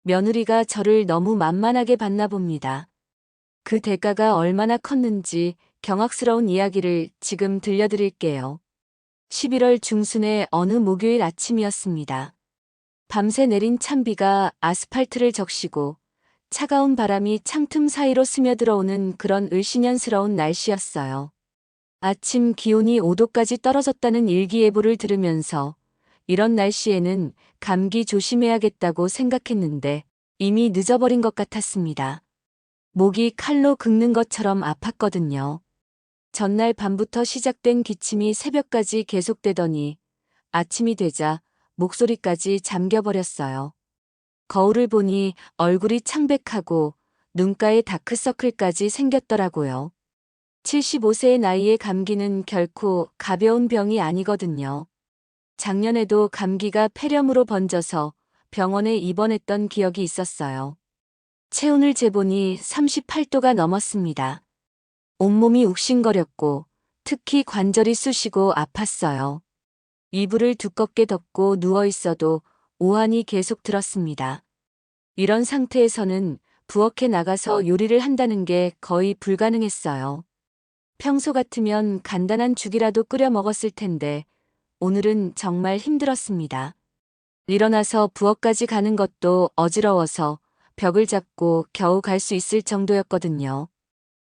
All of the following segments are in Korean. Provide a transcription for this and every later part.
며느리가 저를 너무 만만하게 봤나 봅니다. 그 대가가 얼마나 컸는지 경악스러운 이야기를 지금 들려드릴게요. 11월 중순의 어느 목요일 아침이었습니다. 밤새 내린 찬비가 아스팔트를 적시고 차가운 바람이 창틈 사이로 스며들어오는 그런 을씨년스러운 날씨였어요. 아침 기온이 5도까지 떨어졌다는 일기예보를 들으면서 이런 날씨에는 감기 조심해야겠다고 생각했는데 이미 늦어버린 것 같았습니다. 목이 칼로 긁는 것처럼 아팠거든요. 전날 밤부터 시작된 기침이 새벽까지 계속되더니 아침이 되자 목소리까지 잠겨버렸어요. 거울을 보니 얼굴이 창백하고 눈가에 다크서클까지 생겼더라고요. 75세의 나이에 감기는 결코 가벼운 병이 아니거든요. 작년에도 감기가 폐렴으로 번져서 병원에 입원했던 기억이 있었어요. 체온을 재보니 38도가 넘었습니다. 온몸이 욱신거렸고 특히 관절이 쑤시고 아팠어요. 이불을 두껍게 덮고 누워있어도 오한이 계속 들었습니다. 이런 상태에서는 부엌에 나가서 요리를 한다는 게 거의 불가능했어요. 평소 같으면 간단한 죽이라도 끓여 먹었을 텐데 오늘은 정말 힘들었습니다. 일어나서 부엌까지 가는 것도 어지러워서 벽을 잡고 겨우 갈 수 있을 정도였거든요.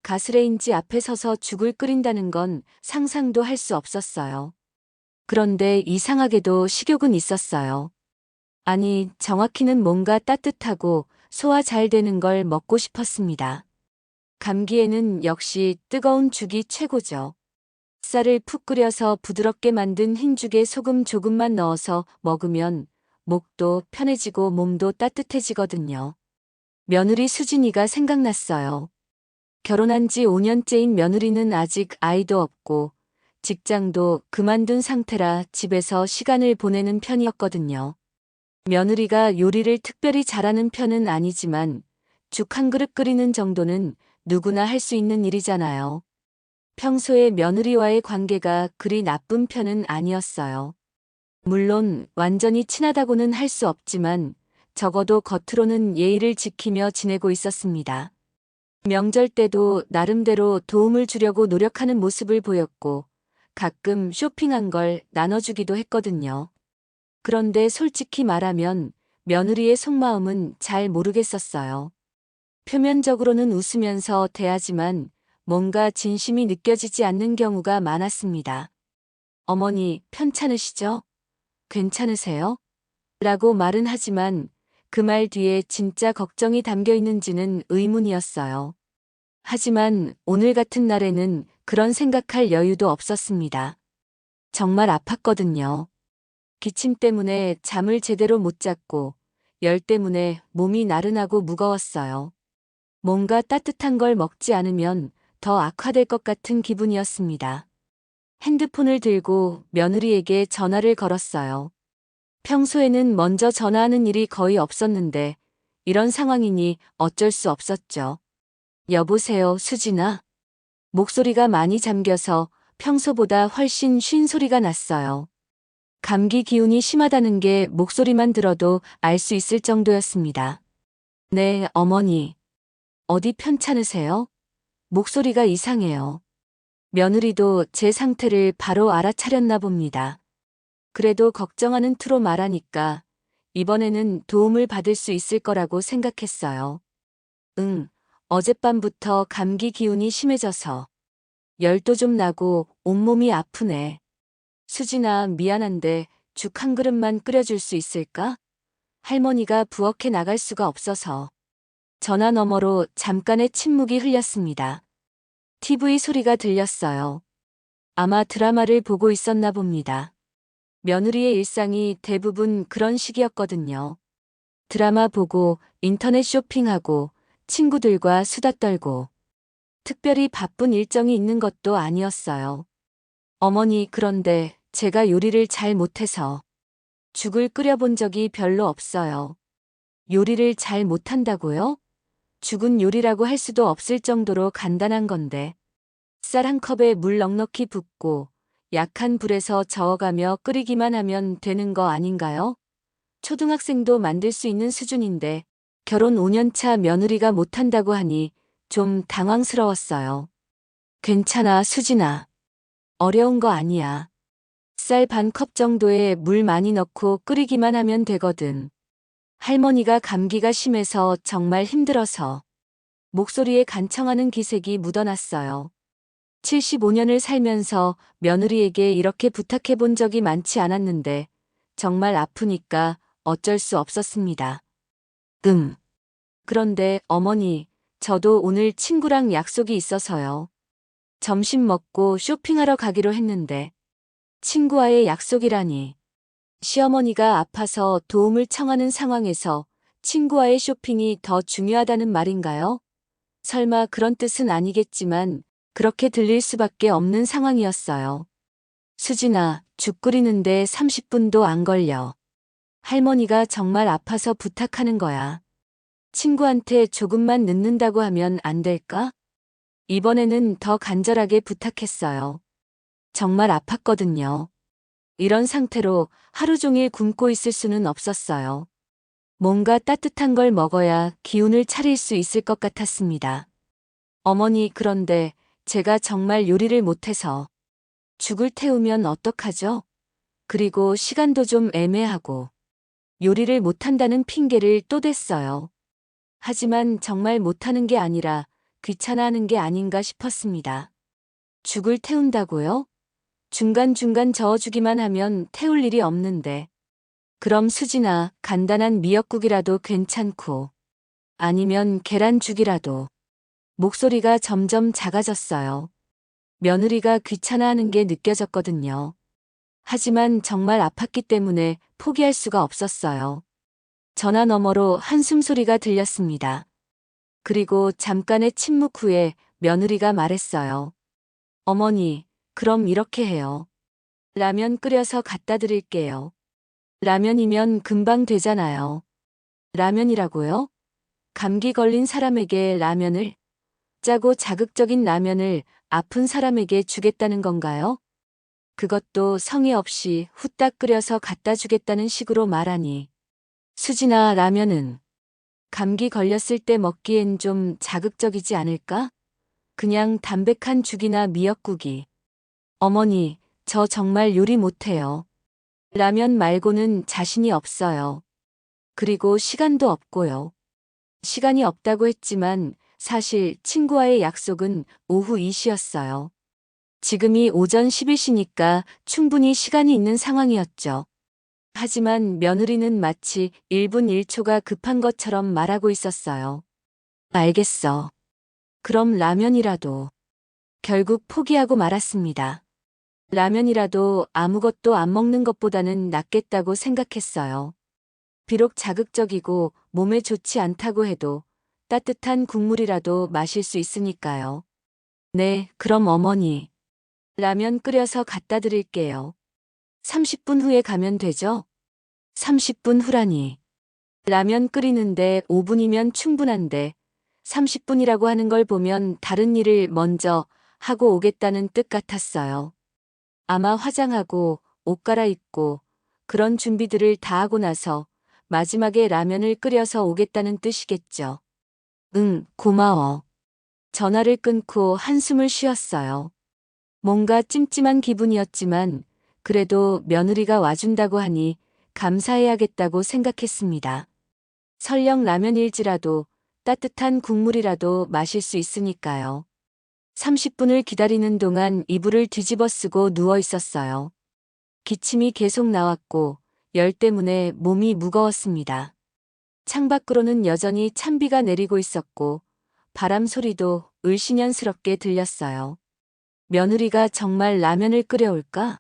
가스레인지 앞에 서서 죽을 끓인다는 건 상상도 할 수 없었어요. 그런데 이상하게도 식욕은 있었어요. 아니, 정확히는 뭔가 따뜻하고 소화 잘 되는 걸 먹고 싶었습니다. 감기에는 역시 뜨거운 죽이 최고죠. 쌀을 푹 끓여서 부드럽게 만든 흰죽에 소금 조금만 넣어서 먹으면 목도 편해지고 몸도 따뜻해지거든요. 며느리 수진이가 생각났어요. 결혼한 지 5년째인 며느리는 아직 아이도 없고 직장도 그만둔 상태라 집에서 시간을 보내는 편이었거든요. 며느리가 요리를 특별히 잘하는 편은 아니지만 죽 한 그릇 끓이는 정도는 누구나 할 수 있는 일이잖아요. 평소에 며느리와의 관계가 그리 나쁜 편은 아니었어요. 물론 완전히 친하다고는 할 수 없지만 적어도 겉으로는 예의를 지키며 지내고 있었습니다. 명절 때도 나름대로 도움을 주려고 노력하는 모습을 보였고 가끔 쇼핑한 걸 나눠주기도 했거든요. 그런데 솔직히 말하면 며느리의 속마음은 잘 모르겠었어요. 표면적으로는 웃으면서 대하지만 뭔가 진심이 느껴지지 않는 경우가 많았습니다. 어머니, 편찮으시죠? 괜찮으세요? 라고 말은 하지만 그 말 뒤에 진짜 걱정이 담겨 있는지는 의문이었어요. 하지만 오늘 같은 날에는 그런 생각할 여유도 없었습니다. 정말 아팠거든요. 기침 때문에 잠을 제대로 못 잤고 열 때문에 몸이 나른하고 무거웠어요. 뭔가 따뜻한 걸 먹지 않으면 더 악화될 것 같은 기분이었습니다. 핸드폰을 들고 며느리에게 전화를 걸었어요. 평소에는 먼저 전화하는 일이 거의 없었는데 이런 상황이니 어쩔 수 없었죠. 여보세요, 수진아. 목소리가 많이 잠겨서 평소보다 훨씬 쉰 소리가 났어요. 감기 기운이 심하다는 게 목소리만 들어도 알 수 있을 정도였습니다. 네, 어머니. 어디 편찮으세요? 목소리가 이상해요. 며느리도 제 상태를 바로 알아차렸나 봅니다. 그래도 걱정하는 투로 말하니까 이번에는 도움을 받을 수 있을 거라고 생각했어요. 응, 어젯밤부터 감기 기운이 심해져서 열도 좀 나고 온몸이 아프네. 수진아, 미안한데 죽 한 그릇만 끓여줄 수 있을까? 할머니가 부엌에 나갈 수가 없어서. 전화 너머로 잠깐의 침묵이 흘렸습니다. TV 소리가 들렸어요. 아마 드라마를 보고 있었나 봅니다. 며느리의 일상이 대부분 그런 식이었거든요. 드라마 보고 인터넷 쇼핑하고 친구들과 수다 떨고 특별히 바쁜 일정이 있는 것도 아니었어요. 어머니, 그런데 제가 요리를 잘 못해서 죽을 끓여본 적이 별로 없어요. 요리를 잘 못한다고요? 죽은 요리라고 할 수도 없을 정도로 간단한 건데. 쌀 한 컵에 물 넉넉히 붓고 약한 불에서 저어가며 끓이기만 하면 되는 거 아닌가요? 초등학생도 만들 수 있는 수준인데 결혼 5년 차 며느리가 못한다고 하니 좀 당황스러웠어요. 괜찮아, 수진아. 어려운 거 아니야. 쌀 반 컵 정도에 물 많이 넣고 끓이기만 하면 되거든. 할머니가 감기가 심해서 정말 힘들어서 목소리에 간청하는 기색이 묻어났어요. 75년을 살면서 며느리에게 이렇게 부탁해 본 적이 많지 않았는데 정말 아프니까 어쩔 수 없었습니다. 그런데 어머니, 저도 오늘 친구랑 약속이 있어서요. 점심 먹고 쇼핑하러 가기로 했는데 친구와의 약속이라니. 시어머니가 아파서 도움을 청하는 상황에서 친구와의 쇼핑이 더 중요하다는 말인가요? 설마 그런 뜻은 아니겠지만 그렇게 들릴 수밖에 없는 상황이었어요. 수진아, 죽 끓이는데 30분도 안 걸려. 할머니가 정말 아파서 부탁하는 거야. 친구한테 조금만 늦는다고 하면 안 될까? 이번에는 더 간절하게 부탁했어요. 정말 아팠거든요. 이런 상태로 하루 종일 굶고 있을 수는 없었어요. 뭔가 따뜻한 걸 먹어야 기운을 차릴 수 있을 것 같았습니다. 어머니, 그런데 제가 정말 요리를 못해서 죽을 태우면 어떡하죠? 그리고 시간도 좀 애매하고 요리를 못한다는 핑계를 또 댔어요. 하지만 정말 못하는 게 아니라 귀찮아하는 게 아닌가 싶었습니다. 죽을 태운다고요? 중간중간 저어주기만 하면 태울 일이 없는데. 그럼 수진아, 간단한 미역국이라도 괜찮고 아니면 계란죽이라도. 목소리가 점점 작아졌어요. 며느리가 귀찮아하는 게 느껴졌거든요. 하지만 정말 아팠기 때문에 포기할 수가 없었어요. 전화 너머로 한숨 소리가 들렸습니다. 그리고 잠깐의 침묵 후에 며느리가 말했어요. 어머니, 그럼 이렇게 해요. 라면 끓여서 갖다 드릴게요. 라면이면 금방 되잖아요. 라면이라고요? 감기 걸린 사람에게 라면을? 짜고 자극적인 라면을 아픈 사람에게 주겠다는 건가요? 그것도 성의 없이 후딱 끓여서 갖다 주겠다는 식으로 말하니. 수진아, 라면은 감기 걸렸을 때 먹기엔 좀 자극적이지 않을까? 그냥 담백한 죽이나 미역국이. 어머니, 저 정말 요리 못해요. 라면 말고는 자신이 없어요. 그리고 시간도 없고요. 시간이 없다고 했지만 사실 친구와의 약속은 오후 2시였어요. 지금이 오전 10시니까 충분히 시간이 있는 상황이었죠. 하지만 며느리는 마치 1분 1초가 급한 것처럼 말하고 있었어요. 알겠어. 그럼 라면이라도. 결국 포기하고 말았습니다. 라면이라도 아무것도 안 먹는 것보다는 낫겠다고 생각했어요. 비록 자극적이고 몸에 좋지 않다고 해도 따뜻한 국물이라도 마실 수 있으니까요. 네, 그럼 어머니. 라면 끓여서 갖다 드릴게요. 30분 후에 가면 되죠? 30분 후라니. 라면 끓이는데 5분이면 충분한데 30분이라고 하는 걸 보면 다른 일을 먼저 하고 오겠다는 뜻 같았어요. 아마 화장하고 옷 갈아입고 그런 준비들을 다 하고 나서 마지막에 라면을 끓여서 오겠다는 뜻이겠죠. 응, 고마워. 전화를 끊고 한숨을 쉬었어요. 뭔가 찜찜한 기분이었지만 그래도 며느리가 와준다고 하니 감사해야겠다고 생각했습니다. 설령 라면일지라도 따뜻한 국물이라도 마실 수 있으니까요. 30분을 기다리는 동안 이불을 뒤집어 쓰고 누워 있었어요. 기침이 계속 나왔고 열 때문에 몸이 무거웠습니다. 창밖으로는 여전히 찬비가 내리고 있었고 바람 소리도 을씨년스럽게 들렸어요. 며느리가 정말 라면을 끓여올까?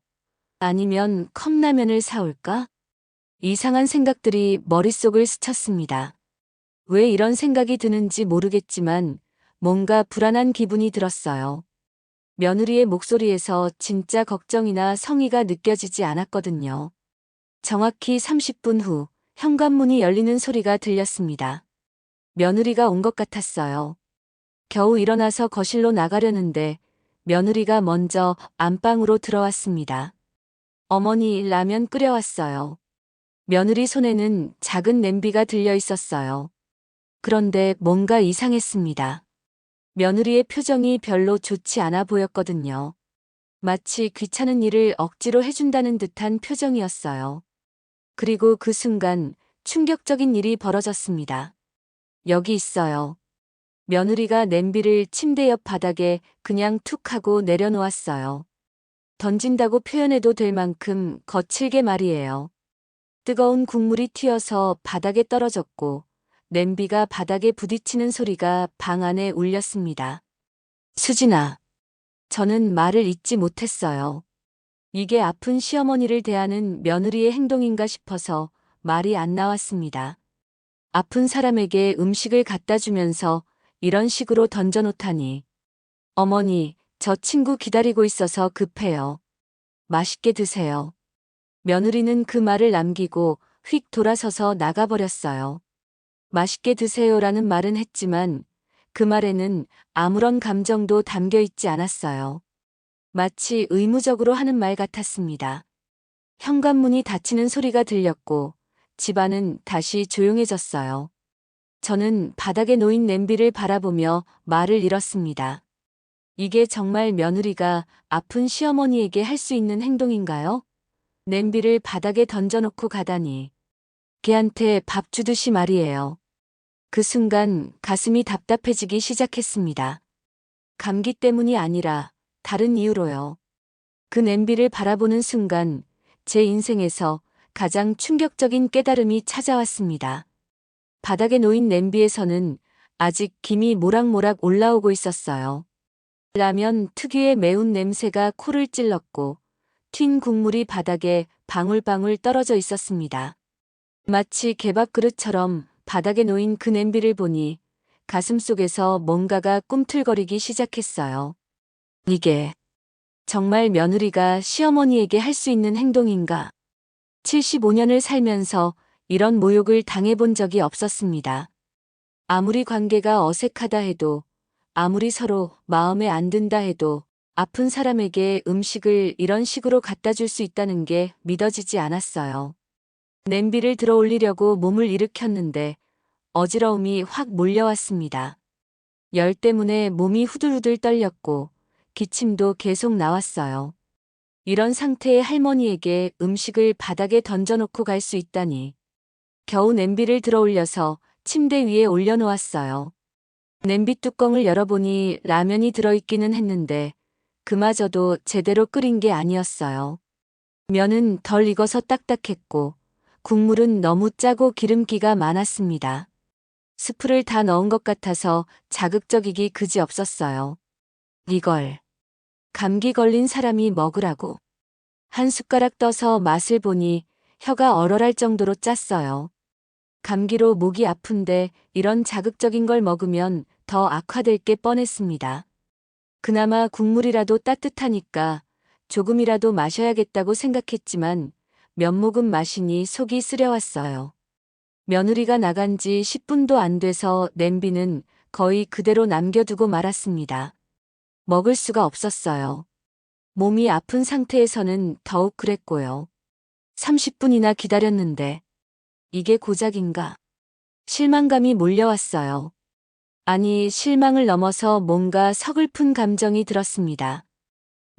아니면 컵라면을 사올까? 이상한 생각들이 머릿속을 스쳤습니다. 왜 이런 생각이 드는지 모르겠지만 뭔가 불안한 기분이 들었어요. 며느리의 목소리에서 진짜 걱정이나 성의가 느껴지지 않았거든요. 정확히 30분 후 현관문이 열리는 소리가 들렸습니다. 며느리가 온 것 같았어요. 겨우 일어나서 거실로 나가려는데 며느리가 먼저 안방으로 들어왔습니다. 어머니, 라면 끓여왔어요. 며느리 손에는 작은 냄비가 들려 있었어요. 그런데 뭔가 이상했습니다. 며느리의 표정이 별로 좋지 않아 보였거든요. 마치 귀찮은 일을 억지로 해준다는 듯한 표정이었어요. 그리고 그 순간 충격적인 일이 벌어졌습니다. 여기 있어요. 며느리가 냄비를 침대 옆 바닥에 그냥 툭 하고 내려놓았어요. 던진다고 표현해도 될 만큼 거칠게 말이에요. 뜨거운 국물이 튀어서 바닥에 떨어졌고 냄비가 바닥에 부딪히는 소리가 방 안에 울렸습니다. 수진아. 저는 말을 잇지 못했어요. 이게 아픈 시어머니를 대하는 며느리의 행동인가 싶어서 말이 안 나왔습니다. 아픈 사람에게 음식을 갖다 주면서 이런 식으로 던져놓다니. 어머니, 저 친구 기다리고 있어서 급해요. 맛있게 드세요. 며느리는 그 말을 남기고 휙 돌아서서 나가버렸어요. 맛있게 드세요라는 말은 했지만 그 말에는 아무런 감정도 담겨 있지 않았어요. 마치 의무적으로 하는 말 같았습니다. 현관문이 닫히는 소리가 들렸고 집안은 다시 조용해졌어요. 저는 바닥에 놓인 냄비를 바라보며 말을 잃었습니다. 이게 정말 며느리가 아픈 시어머니에게 할 수 있는 행동인가요? 냄비를 바닥에 던져놓고 가다니. 걔한테 밥 주듯이 말이에요. 그 순간 가슴이 답답해지기 시작했습니다. 감기 때문이 아니라 다른 이유로요. 그 냄비를 바라보는 순간 제 인생에서 가장 충격적인 깨달음이 찾아왔습니다. 바닥에 놓인 냄비에서는 아직 김이 모락모락 올라오고 있었어요. 라면 특유의 매운 냄새가 코를 찔렀고 튄 국물이 바닥에 방울방울 떨어져 있었습니다. 마치 개밥 그릇처럼 바닥에 놓인 그 냄비를 보니 가슴속에서 뭔가가 꿈틀거리기 시작했어요. 이게 정말 며느리가 시어머니에게 할 수 있는 행동인가? 75년을 살면서 이런 모욕을 당해본 적이 없었습니다. 아무리 관계가 어색하다 해도, 아무리 서로 마음에 안 든다 해도 아픈 사람에게 음식을 이런 식으로 갖다 줄 수 있다는 게 믿어지지 않았어요. 냄비를 들어 올리려고 몸을 일으켰는데 어지러움이 확 몰려왔습니다. 열 때문에 몸이 후들후들 떨렸고 기침도 계속 나왔어요. 이런 상태의 할머니에게 음식을 바닥에 던져놓고 갈 수 있다니. 겨우 냄비를 들어 올려서 침대 위에 올려놓았어요. 냄비 뚜껑을 열어보니 라면이 들어있기는 했는데 그마저도 제대로 끓인 게 아니었어요. 면은 덜 익어서 딱딱했고 국물은 너무 짜고 기름기가 많았습니다. 스프를 다 넣은 것 같아서 자극적이기 그지없었어요. 이걸 감기 걸린 사람이 먹으라고. 한 숟가락 떠서 맛을 보니 혀가 얼얼할 정도로 짰어요. 감기로 목이 아픈데 이런 자극적인 걸 먹으면 더 악화될 게 뻔했습니다. 그나마 국물이라도 따뜻하니까 조금이라도 마셔야겠다고 생각했지만 몇 모금 마시니 속이 쓰려왔어요. 며느리가 나간 지 10분도 안 돼서 냄비는 거의 그대로 남겨두고 말았습니다. 먹을 수가 없었어요. 몸이 아픈 상태에서는 더욱 그랬고요. 30분이나 기다렸는데 이게 고작인가? 실망감이 몰려왔어요. 아니, 실망을 넘어서 뭔가 서글픈 감정이 들었습니다.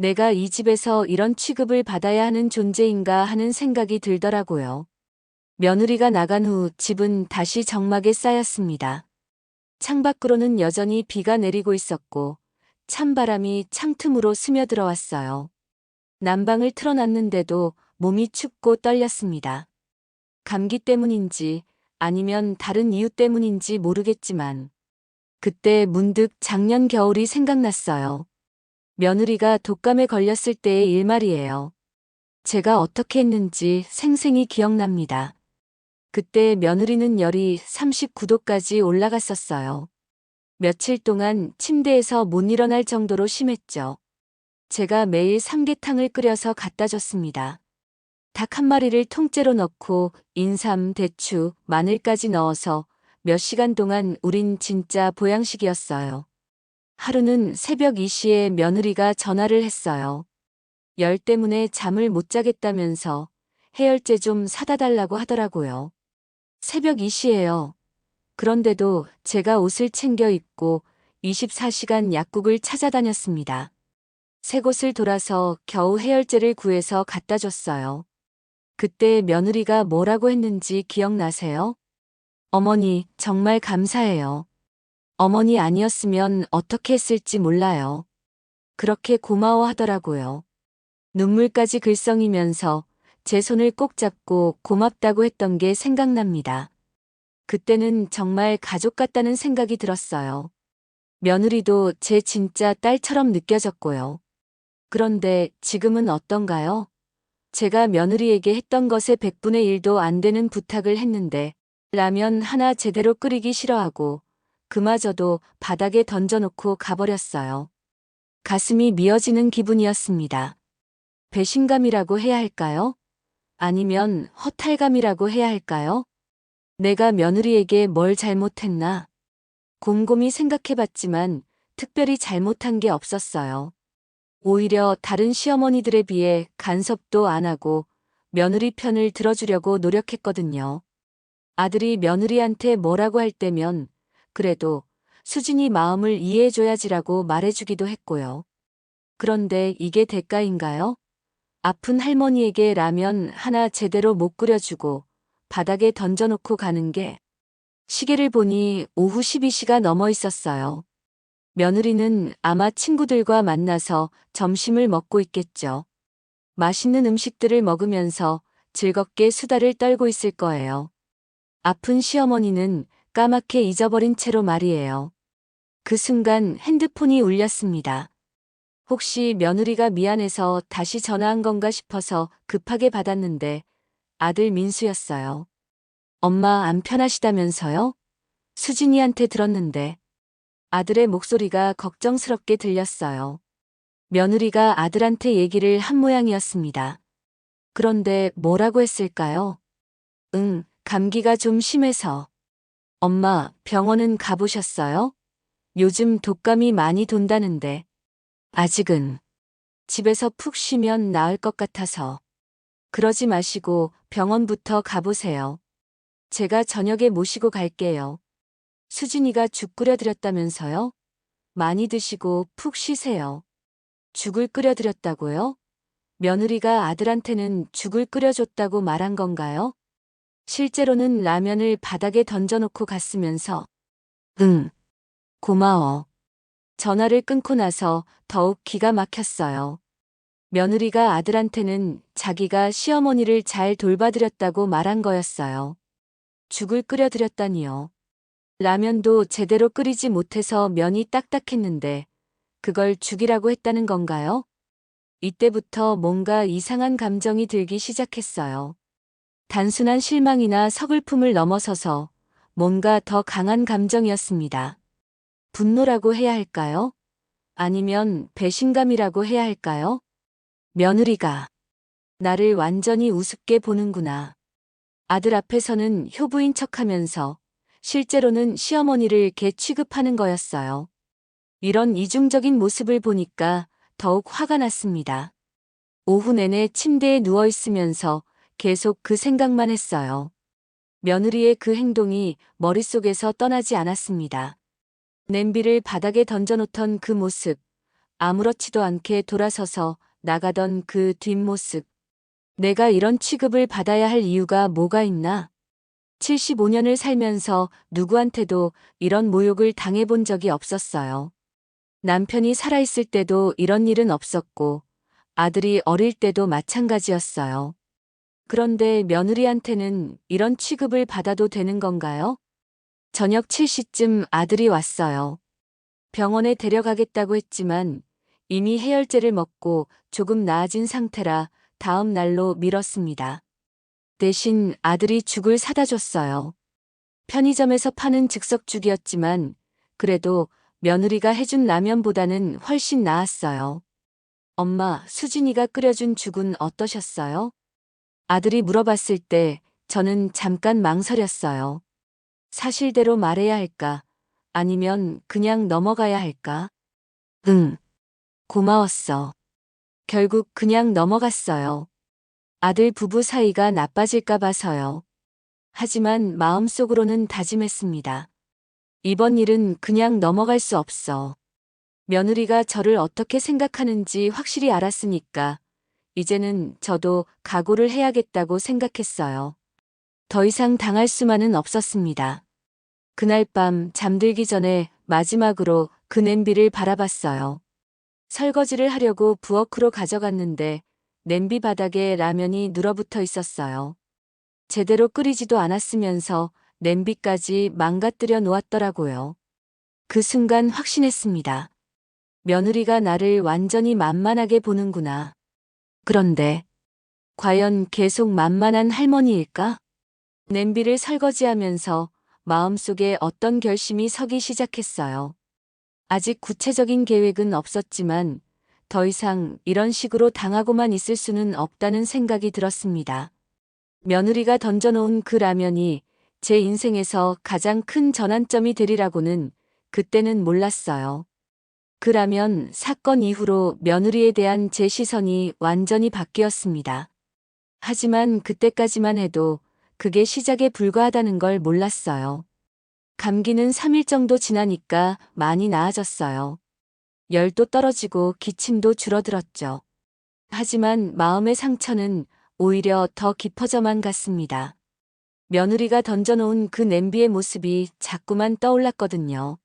내가 이 집에서 이런 취급을 받아야 하는 존재인가 하는 생각이 들더라고요. 며느리가 나간 후 집은 다시 적막에 쌓였습니다. 창밖으로는 여전히 비가 내리고 있었고 찬바람이 창틈으로 스며들어왔어요. 난방을 틀어놨는데도 몸이 춥고 떨렸습니다. 감기 때문인지 아니면 다른 이유 때문인지 모르겠지만 그때 문득 작년 겨울이 생각났어요. 며느리가 독감에 걸렸을 때의 일 말이에요. 제가 어떻게 했는지 생생히 기억납니다. 그때 며느리는 열이 39도까지 올라갔었어요. 며칠 동안 침대에서 못 일어날 정도로 심했죠. 제가 매일 삼계탕을 끓여서 갖다 줬습니다. 닭 한 마리를 통째로 넣고 인삼, 대추, 마늘까지 넣어서 몇 시간 동안 우린 진짜 보양식이었어요. 하루는 새벽 2시에 며느리가 전화를 했어요. 열 때문에 잠을 못 자겠다면서 해열제 좀 사다 달라고 하더라고요. 새벽 2시예요. 그런데도 제가 옷을 챙겨 입고 24시간 약국을 찾아다녔습니다. 세 곳을 돌아서 겨우 해열제를 구해서 갖다 줬어요. 그때 며느리가 뭐라고 했는지 기억나세요? 어머니, 정말 감사해요. 어머니 아니었으면 어떻게 했을지 몰라요. 그렇게 고마워하더라고요. 눈물까지 글썽이면서 제 손을 꼭 잡고 고맙다고 했던 게 생각납니다. 그때는 정말 가족 같다는 생각이 들었어요. 며느리도 제 진짜 딸처럼 느껴졌고요. 그런데 지금은 어떤가요? 제가 며느리에게 했던 것의 100분의 1도 안 되는 부탁을 했는데 라면 하나 제대로 끓이기 싫어하고 그마저도 바닥에 던져놓고 가버렸어요. 가슴이 미어지는 기분이었습니다. 배신감이라고 해야 할까요? 아니면 허탈감이라고 해야 할까요? 내가 며느리에게 뭘 잘못했나? 곰곰이 생각해봤지만 특별히 잘못한 게 없었어요. 오히려 다른 시어머니들에 비해 간섭도 안 하고 며느리 편을 들어주려고 노력했거든요. 아들이 며느리한테 뭐라고 할 때면 그래도 수진이 마음을 이해해줘야지라고 말해주기도 했고요. 그런데 이게 대가인가요? 아픈 할머니에게 라면 하나 제대로 못 끓여주고 바닥에 던져놓고 가는 게 시계를 보니 오후 12시가 넘어 있었어요. 며느리는 아마 친구들과 만나서 점심을 먹고 있겠죠. 맛있는 음식들을 먹으면서 즐겁게 수다를 떨고 있을 거예요. 아픈 시어머니는 까맣게 잊어버린 채로 말이에요. 그 순간 핸드폰이 울렸습니다. 혹시 며느리가 미안해서 다시 전화한 건가 싶어서 급하게 받았는데 아들 민수였어요. 엄마 안 편하시다면서요? 수진이한테 들었는데 아들의 목소리가 걱정스럽게 들렸어요. 며느리가 아들한테 얘기를 한 모양이었습니다. 그런데 뭐라고 했을까요? 감기가 좀 심해서. 엄마, 병원은 가보셨어요? 요즘 독감이 많이 돈다는데. 아직은. 집에서 푹 쉬면 나을 것 같아서. 그러지 마시고 병원부터 가보세요. 제가 저녁에 모시고 갈게요. 수진이가 죽 끓여드렸다면서요? 많이 드시고 푹 쉬세요. 죽을 끓여드렸다고요? 며느리가 아들한테는 죽을 끓여줬다고 말한 건가요? 실제로는 라면을 바닥에 던져놓고 갔으면서 응, 고마워. 전화를 끊고 나서 더욱 기가 막혔어요. 며느리가 아들한테는 자기가 시어머니를 잘 돌봐드렸다고 말한 거였어요. 죽을 끓여드렸다니요. 라면도 제대로 끓이지 못해서 면이 딱딱했는데 그걸 죽이라고 했다는 건가요? 이때부터 뭔가 이상한 감정이 들기 시작했어요. 단순한 실망이나 서글픔을 넘어서서 뭔가 더 강한 감정이었습니다. 분노라고 해야 할까요? 아니면 배신감이라고 해야 할까요? 며느리가 나를 완전히 우습게 보는구나. 아들 앞에서는 효부인 척하면서 실제로는 시어머니를 개 취급하는 거였어요. 이런 이중적인 모습을 보니까 더욱 화가 났습니다. 오후 내내 침대에 누워 있으면서 계속 그 생각만 했어요. 며느리의 그 행동이 머릿속에서 떠나지 않았습니다. 냄비를 바닥에 던져놓던 그 모습, 아무렇지도 않게 돌아서서 나가던 그 뒷모습. 내가 이런 취급을 받아야 할 이유가 뭐가 있나? 75년을 살면서 누구한테도 이런 모욕을 당해본 적이 없었어요. 남편이 살아있을 때도 이런 일은 없었고, 아들이 어릴 때도 마찬가지였어요. 그런데 며느리한테는 이런 취급을 받아도 되는 건가요? 저녁 7시쯤 아들이 왔어요. 병원에 데려가겠다고 했지만 이미 해열제를 먹고 조금 나아진 상태라 다음 날로 미뤘습니다. 대신 아들이 죽을 사다 줬어요. 편의점에서 파는 즉석죽이었지만 그래도 며느리가 해준 라면보다는 훨씬 나았어요. 엄마, 수진이가 끓여준 죽은 어떠셨어요? 아들이 물어봤을 때 저는 잠깐 망설였어요. 사실대로 말해야 할까? 아니면 그냥 넘어가야 할까? 응, 고마웠어. 결국 그냥 넘어갔어요. 아들 부부 사이가 나빠질까 봐서요. 하지만 마음속으로는 다짐했습니다. 이번 일은 그냥 넘어갈 수 없어. 며느리가 저를 어떻게 생각하는지 확실히 알았으니까 이제는 저도 각오를 해야겠다고 생각했어요. 더 이상 당할 수만은 없었습니다. 그날 밤 잠들기 전에 마지막으로 그 냄비를 바라봤어요. 설거지를 하려고 부엌으로 가져갔는데 냄비 바닥에 라면이 눌어붙어 있었어요. 제대로 끓이지도 않았으면서 냄비까지 망가뜨려 놓았더라고요. 그 순간 확신했습니다. 며느리가 나를 완전히 만만하게 보는구나. 그런데 과연 계속 만만한 할머니일까? 냄비를 설거지하면서 마음속에 어떤 결심이 서기 시작했어요. 아직 구체적인 계획은 없었지만 더 이상 이런 식으로 당하고만 있을 수는 없다는 생각이 들었습니다. 며느리가 던져놓은 그 라면이 제 인생에서 가장 큰 전환점이 되리라고는 그때는 몰랐어요. 그 라면 사건 이후로 며느리에 대한 제 시선이 완전히 바뀌었습니다. 하지만 그때까지만 해도 그게 시작에 불과하다는 걸 몰랐어요. 감기는 3일 정도 지나니까 많이 나아졌어요. 열도 떨어지고 기침도 줄어들었죠. 하지만 마음의 상처는 오히려 더 깊어져만 갔습니다. 며느리가 던져놓은 그 냄비의 모습이 자꾸만 떠올랐거든요.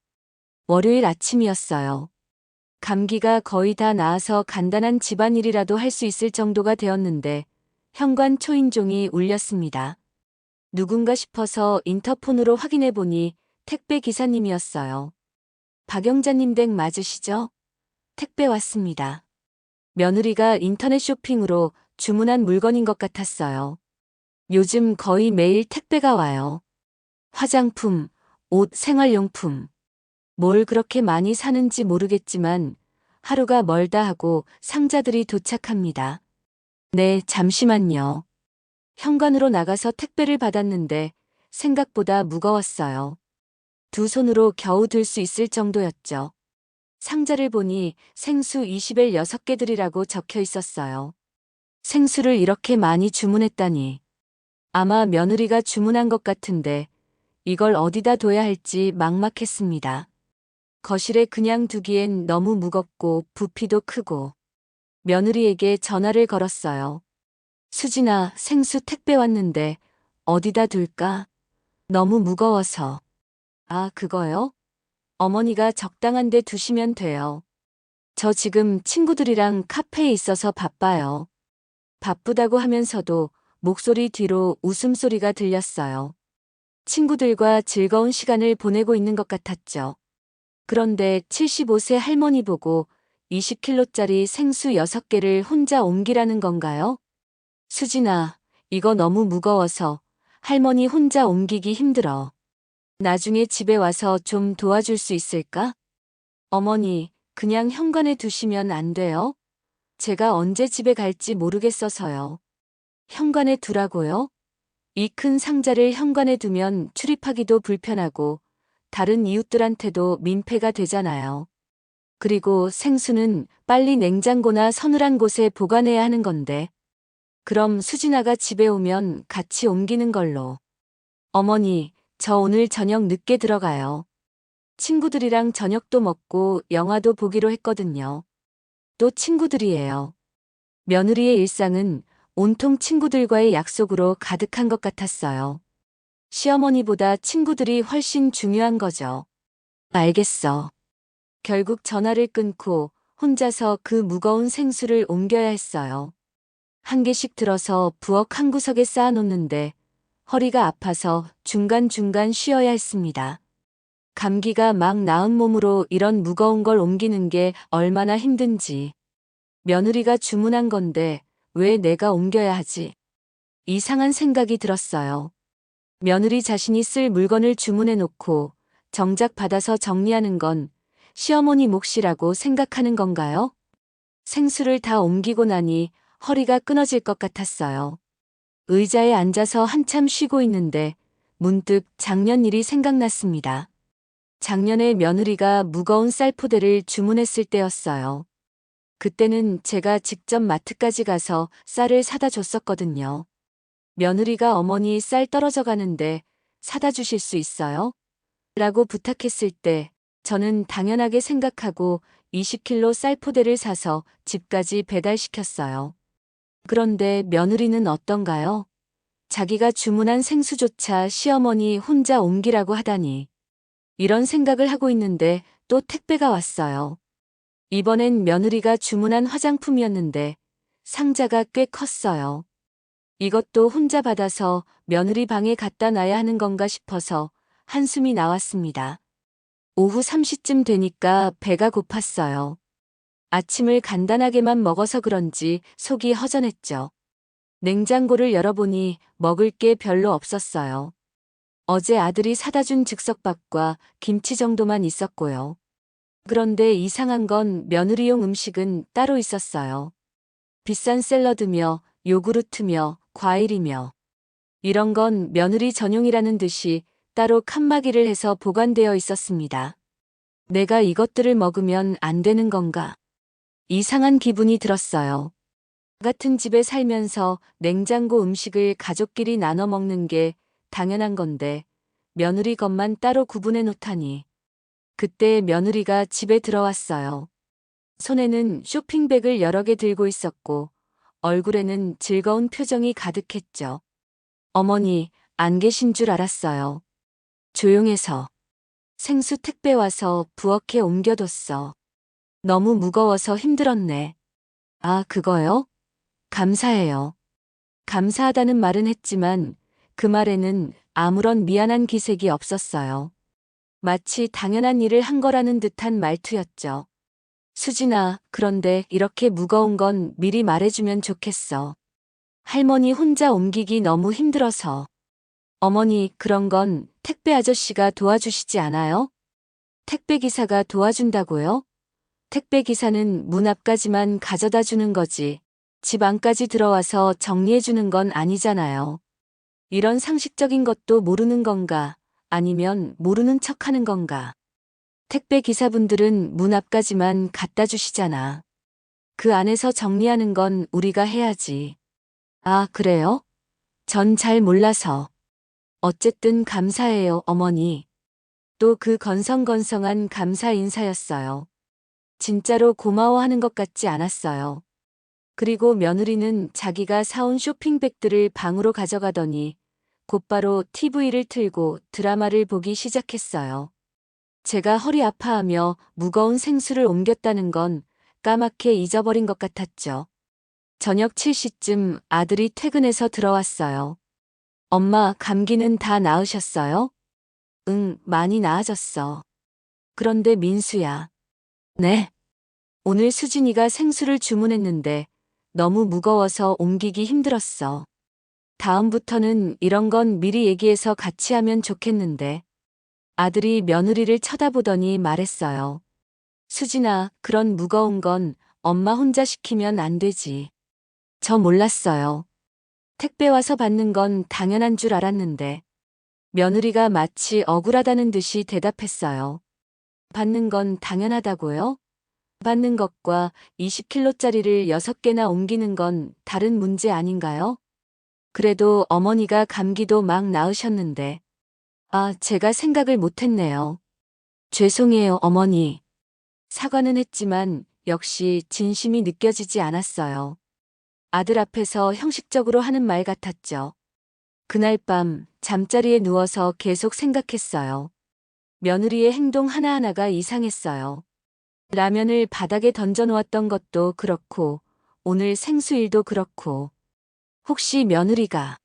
월요일 아침이었어요. 감기가 거의 다 나아서 간단한 집안일이라도 할 수 있을 정도가 되었는데 현관 초인종이 울렸습니다. 누군가 싶어서 인터폰으로 확인해 보니 택배 기사님이었어요. 박영자님 댁 맞으시죠? 택배 왔습니다. 며느리가 인터넷 쇼핑으로 주문한 물건인 것 같았어요. 요즘 거의 매일 택배가 와요. 화장품, 옷, 생활용품. 뭘 그렇게 많이 사는지 모르겠지만 하루가 멀다 하고 상자들이 도착합니다. 네, 잠시만요. 현관으로 나가서 택배를 받았는데 생각보다 무거웠어요. 두 손으로 겨우 들 수 있을 정도였죠. 상자를 보니 생수 20엘 6개들이라고 적혀 있었어요. 생수를 이렇게 많이 주문했다니. 아마 며느리가 주문한 것 같은데 이걸 어디다 둬야 할지 막막했습니다. 거실에 그냥 두기엔 너무 무겁고 부피도 크고. 며느리에게 전화를 걸었어요. 수진아, 생수 택배 왔는데 어디다 둘까? 너무 무거워서. 아, 그거요? 어머니가 적당한 데 두시면 돼요. 저 지금 친구들이랑 카페에 있어서 바빠요. 바쁘다고 하면서도 목소리 뒤로 웃음소리가 들렸어요. 친구들과 즐거운 시간을 보내고 있는 것 같았죠. 그런데 75세 할머니 보고 20kg짜리 생수 6개를 혼자 옮기라는 건가요? 수진아, 이거 너무 무거워서 할머니 혼자 옮기기 힘들어. 나중에 집에 와서 좀 도와줄 수 있을까? 어머니, 그냥 현관에 두시면 안 돼요? 제가 언제 집에 갈지 모르겠어서요. 현관에 두라고요? 이 큰 상자를 현관에 두면 출입하기도 불편하고 다른 이웃들한테도 민폐가 되잖아요. 그리고 생수는 빨리 냉장고나 서늘한 곳에 보관해야 하는 건데. 그럼 수진아가 집에 오면 같이 옮기는 걸로. 어머니, 저 오늘 저녁 늦게 들어가요. 친구들이랑 저녁도 먹고 영화도 보기로 했거든요. 또 친구들이에요. 며느리의 일상은 온통 친구들과의 약속으로 가득한 것 같았어요. 시어머니보다 친구들이 훨씬 중요한 거죠. 알겠어. 결국 전화를 끊고 혼자서 그 무거운 생수를 옮겨야 했어요. 한 개씩 들어서 부엌 한 구석에 쌓아놓는데 허리가 아파서 중간중간 쉬어야 했습니다. 감기가 막 나은 몸으로 이런 무거운 걸 옮기는 게 얼마나 힘든지. 며느리가 주문한 건데 왜 내가 옮겨야 하지? 이상한 생각이 들었어요. 며느리 자신이 쓸 물건을 주문해 놓고 정작 받아서 정리하는 건 시어머니 몫이라고 생각하는 건가요? 생수를 다 옮기고 나니 허리가 끊어질 것 같았어요. 의자에 앉아서 한참 쉬고 있는데 문득 작년 일이 생각났습니다. 작년에 며느리가 무거운 쌀포대를 주문했을 때였어요. 그때는 제가 직접 마트까지 가서 쌀을 사다 줬었거든요. 며느리가 어머니 쌀 떨어져 가는데 사다 주실 수 있어요? 라고 부탁했을 때 저는 당연하게 생각하고 20kg 쌀포대를 사서 집까지 배달시켰어요. 그런데 며느리는 어떤가요? 자기가 주문한 생수조차 시어머니 혼자 옮기라고 하다니. 이런 생각을 하고 있는데 또 택배가 왔어요. 이번엔 며느리가 주문한 화장품이었는데 상자가 꽤 컸어요. 이것도 혼자 받아서 며느리 방에 갖다 놔야 하는 건가 싶어서 한숨이 나왔습니다. 오후 3시쯤 되니까 배가 고팠어요. 아침을 간단하게만 먹어서 그런지 속이 허전했죠. 냉장고를 열어보니 먹을 게 별로 없었어요. 어제 아들이 사다 준 즉석밥과 김치 정도만 있었고요. 그런데 이상한 건 며느리용 음식은 따로 있었어요. 비싼 샐러드며 요구르트며 과일이며 이런 건 며느리 전용이라는 듯이 따로 칸막이를 해서 보관되어 있었습니다. 내가 이것들을 먹으면 안 되는 건가? 이상한 기분이 들었어요. 같은 집에 살면서 냉장고 음식을 가족끼리 나눠 먹는 게 당연한 건데 며느리 것만 따로 구분해 놓다니. 그때 며느리가 집에 들어왔어요. 손에는 쇼핑백을 여러 개 들고 있었고 얼굴에는 즐거운 표정이 가득했죠. 어머니, 안 계신 줄 알았어요. 조용해서. 생수 택배 와서 부엌에 옮겨뒀어. 너무 무거워서 힘들었네. 아, 그거요? 감사해요. 감사하다는 말은 했지만 그 말에는 아무런 미안한 기색이 없었어요. 마치 당연한 일을 한 거라는 듯한 말투였죠. 수진아, 그런데 이렇게 무거운 건 미리 말해주면 좋겠어. 할머니 혼자 옮기기 너무 힘들어서. 어머니, 그런 건 택배 아저씨가 도와주시지 않아요? 택배 기사가 도와준다고요? 택배 기사는 문 앞까지만 가져다 주는 거지. 집 안까지 들어와서 정리해 주는 건 아니잖아요. 이런 상식적인 것도 모르는 건가? 아니면 모르는 척 하는 건가? 택배 기사분들은 문 앞까지만 갖다 주시잖아. 그 안에서 정리하는 건 우리가 해야지. 아, 그래요? 전 잘 몰라서. 어쨌든 감사해요, 어머니. 또 그 건성건성한 감사 인사였어요. 진짜로 고마워하는 것 같지 않았어요. 그리고 며느리는 자기가 사온 쇼핑백들을 방으로 가져가더니 곧바로 TV를 틀고 드라마를 보기 시작했어요. 제가 허리 아파하며 무거운 생수를 옮겼다는 건 까맣게 잊어버린 것 같았죠. 저녁 7시쯤 아들이 퇴근해서 들어왔어요. 엄마, 감기는 다 나으셨어요? 응, 많이 나아졌어. 그런데 민수야. 네. 오늘 수진이가 생수를 주문했는데 너무 무거워서 옮기기 힘들었어. 다음부터는 이런 건 미리 얘기해서 같이 하면 좋겠는데. 아들이 며느리를 쳐다보더니 말했어요. 수진아, 그런 무거운 건 엄마 혼자 시키면 안 되지. 저 몰랐어요. 택배 와서 받는 건 당연한 줄 알았는데. 며느리가 마치 억울하다는 듯이 대답했어요. 받는 건 당연하다고요? 받는 것과 20kg짜리를 6개나 옮기는 건 다른 문제 아닌가요? 그래도 어머니가 감기도 막 나으셨는데. 아, 제가 생각을 못했네요. 죄송해요, 어머니. 사과는 했지만 역시 진심이 느껴지지 않았어요. 아들 앞에서 형식적으로 하는 말 같았죠. 그날 밤 잠자리에 누워서 계속 생각했어요. 며느리의 행동 하나하나가 이상했어요. 라면을 바닥에 던져놓았던 것도 그렇고 오늘 생수일도 그렇고 혹시 며느리가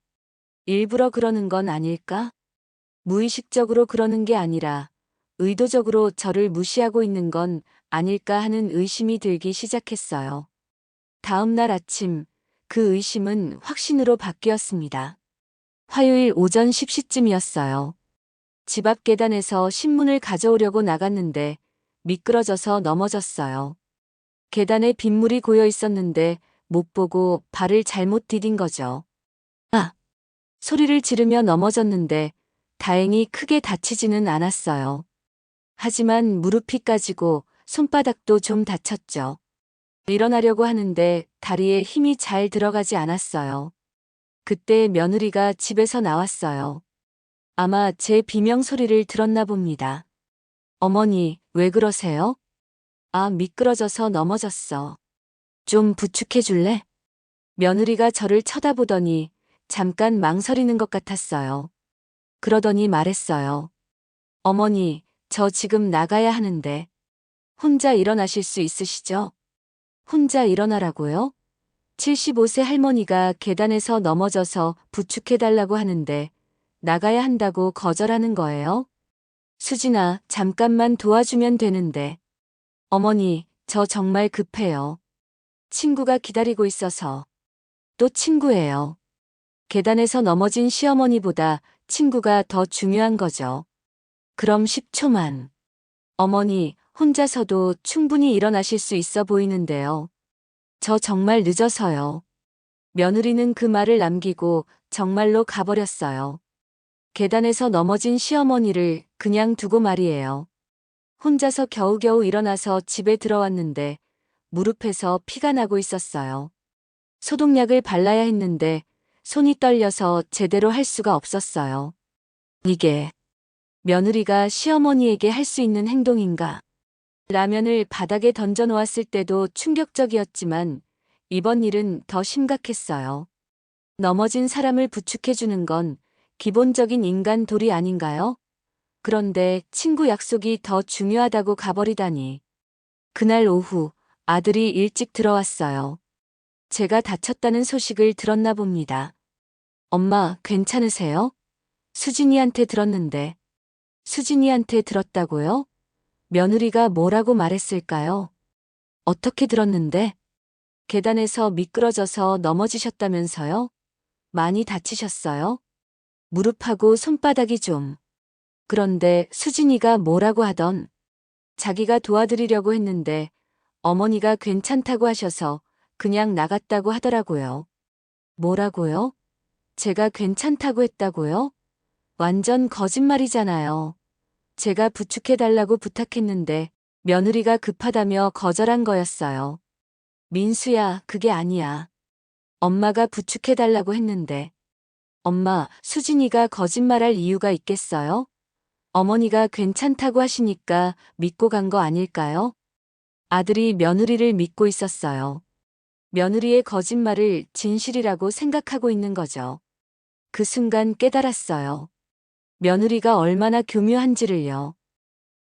일부러 그러는 건 아닐까? 무의식적으로 그러는 게 아니라 의도적으로 저를 무시하고 있는 건 아닐까 하는 의심이 들기 시작했어요. 다음 날 아침 그 의심은 확신으로 바뀌었습니다. 화요일 오전 10시쯤이었어요. 집 앞 계단에서 신문을 가져오려고 나갔는데 미끄러져서 넘어졌어요. 계단에 빗물이 고여 있었는데 못 보고 발을 잘못 디딘 거죠. 아! 소리를 지르며 넘어졌는데 다행히 크게 다치지는 않았어요. 하지만 무릎이 까지고 손바닥도 좀 다쳤죠. 일어나려고 하는데 다리에 힘이 잘 들어가지 않았어요. 그때 며느리가 집에서 나왔어요. 아마 제 비명 소리를 들었나 봅니다. 어머니, 왜 그러세요? 아, 미끄러져서 넘어졌어. 좀 부축해 줄래? 며느리가 저를 쳐다보더니 잠깐 망설이는 것 같았어요. 그러더니 말했어요. 어머니, 저 지금 나가야 하는데 혼자 일어나실 수 있으시죠? 혼자 일어나라고요? 75세 할머니가 계단에서 넘어져서 부축해달라고 하는데 나가야 한다고 거절하는 거예요? 수진아, 잠깐만 도와주면 되는데. 어머니, 저 정말 급해요. 친구가 기다리고 있어서. 또 친구예요. 계단에서 넘어진 시어머니보다 친구가 더 중요한 거죠. 그럼 10초만. 어머니, 혼자서도 충분히 일어나실 수 있어 보이는데요. 저 정말 늦어서요. 며느리는 그 말을 남기고 정말로 가버렸어요. 계단에서 넘어진 시어머니를 그냥 두고 말이에요. 혼자서 겨우겨우 일어나서 집에 들어왔는데 무릎에서 피가 나고 있었어요. 소독약을 발라야 했는데 손이 떨려서 제대로 할 수가 없었어요. 이게 며느리가 시어머니에게 할 수 있는 행동인가? 라면을 바닥에 던져 놓았을 때도 충격적이었지만 이번 일은 더 심각했어요. 넘어진 사람을 부축해주는 건 기본적인 인간 도리 아닌가요? 그런데 친구 약속이 더 중요하다고 가버리다니. 그날 오후 아들이 일찍 들어왔어요. 제가 다쳤다는 소식을 들었나 봅니다. 엄마, 괜찮으세요? 수진이한테 들었는데. 수진이한테 들었다고요? 며느리가 뭐라고 말했을까요? 어떻게 들었는데? 계단에서 미끄러져서 넘어지셨다면서요? 많이 다치셨어요? 무릎하고 손바닥이 좀. 그런데 수진이가 뭐라고 하던 자기가 도와드리려고 했는데 어머니가 괜찮다고 하셔서 그냥 나갔다고 하더라고요. 뭐라고요? 제가 괜찮다고 했다고요? 완전 거짓말이잖아요. 제가 부축해달라고 부탁했는데 며느리가 급하다며 거절한 거였어요. 민수야, 그게 아니야. 엄마가 부축해달라고 했는데. 엄마, 수진이가 거짓말할 이유가 있겠어요? 어머니가 괜찮다고 하시니까 믿고 간 거 아닐까요? 아들이 며느리를 믿고 있었어요. 며느리의 거짓말을 진실이라고 생각하고 있는 거죠. 그 순간 깨달았어요. 며느리가 얼마나 교묘한지를요.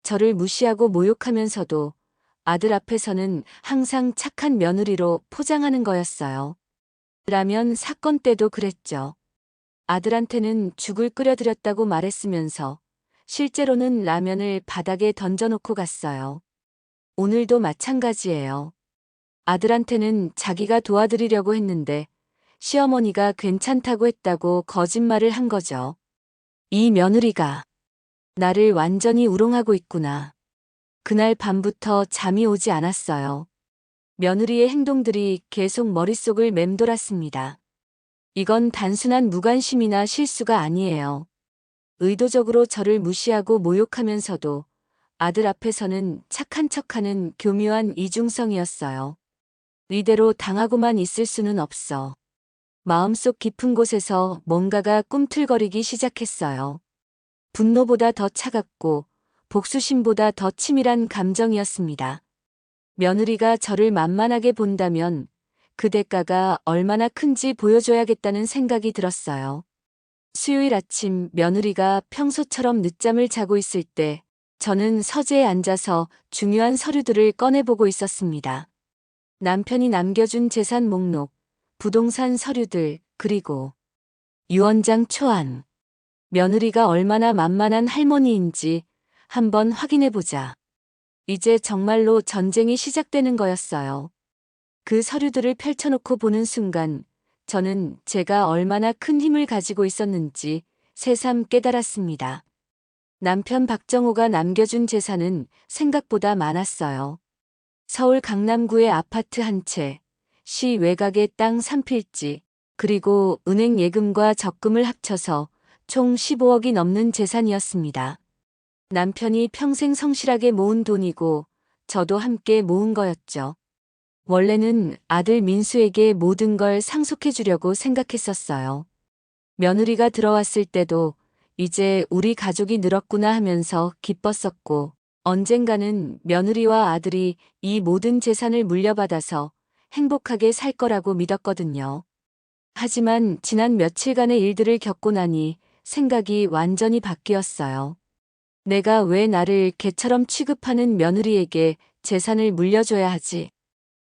저를 무시하고 모욕하면서도 아들 앞에서는 항상 착한 며느리로 포장하는 거였어요. 라면 사건 때도 그랬죠. 아들한테는 죽을 끓여드렸다고 말했으면서 실제로는 라면을 바닥에 던져놓고 갔어요. 오늘도 마찬가지예요. 아들한테는 자기가 도와드리려고 했는데 시어머니가 괜찮다고 했다고 거짓말을 한 거죠. 이 며느리가 나를 완전히 우롱하고 있구나. 그날 밤부터 잠이 오지 않았어요. 며느리의 행동들이 계속 머릿속을 맴돌았습니다. 이건 단순한 무관심이나 실수가 아니에요. 의도적으로 저를 무시하고 모욕하면서도 아들 앞에서는 착한 척하는 교묘한 이중성이었어요. 이대로 당하고만 있을 수는 없어. 마음속 깊은 곳에서 뭔가가 꿈틀거리기 시작했어요. 분노보다 더 차갑고 복수심보다 더 치밀한 감정이었습니다. 며느리가 저를 만만하게 본다면 그 대가가 얼마나 큰지 보여줘야겠다는 생각이 들었어요. 수요일 아침 며느리가 평소처럼 늦잠을 자고 있을 때 저는 서재에 앉아서 중요한 서류들을 꺼내보고 있었습니다. 남편이 남겨준 재산 목록, 부동산 서류들, 그리고 유언장 초안. 며느리가 얼마나 만만한 할머니인지 한번 확인해보자. 이제 정말로 전쟁이 시작되는 거였어요. 그 서류들을 펼쳐놓고 보는 순간 저는 제가 얼마나 큰 힘을 가지고 있었는지 새삼 깨달았습니다. 남편 박정호가 남겨준 재산은 생각보다 많았어요. 서울 강남구의 아파트 한 채, 시 외곽의 땅 3필지, 그리고 은행 예금과 적금을 합쳐서 총 15억이 넘는 재산이었습니다. 남편이 평생 성실하게 모은 돈이고 저도 함께 모은 거였죠. 원래는 아들 민수에게 모든 걸 상속해 주려고 생각했었어요. 며느리가 들어왔을 때도 이제 우리 가족이 늘었구나 하면서 기뻤었고, 언젠가는 며느리와 아들이 이 모든 재산을 물려받아서 행복하게 살 거라고 믿었거든요. 하지만 지난 며칠간의 일들을 겪고 나니 생각이 완전히 바뀌었어요. 내가 왜 나를 개처럼 취급하는 며느리에게 재산을 물려줘야 하지?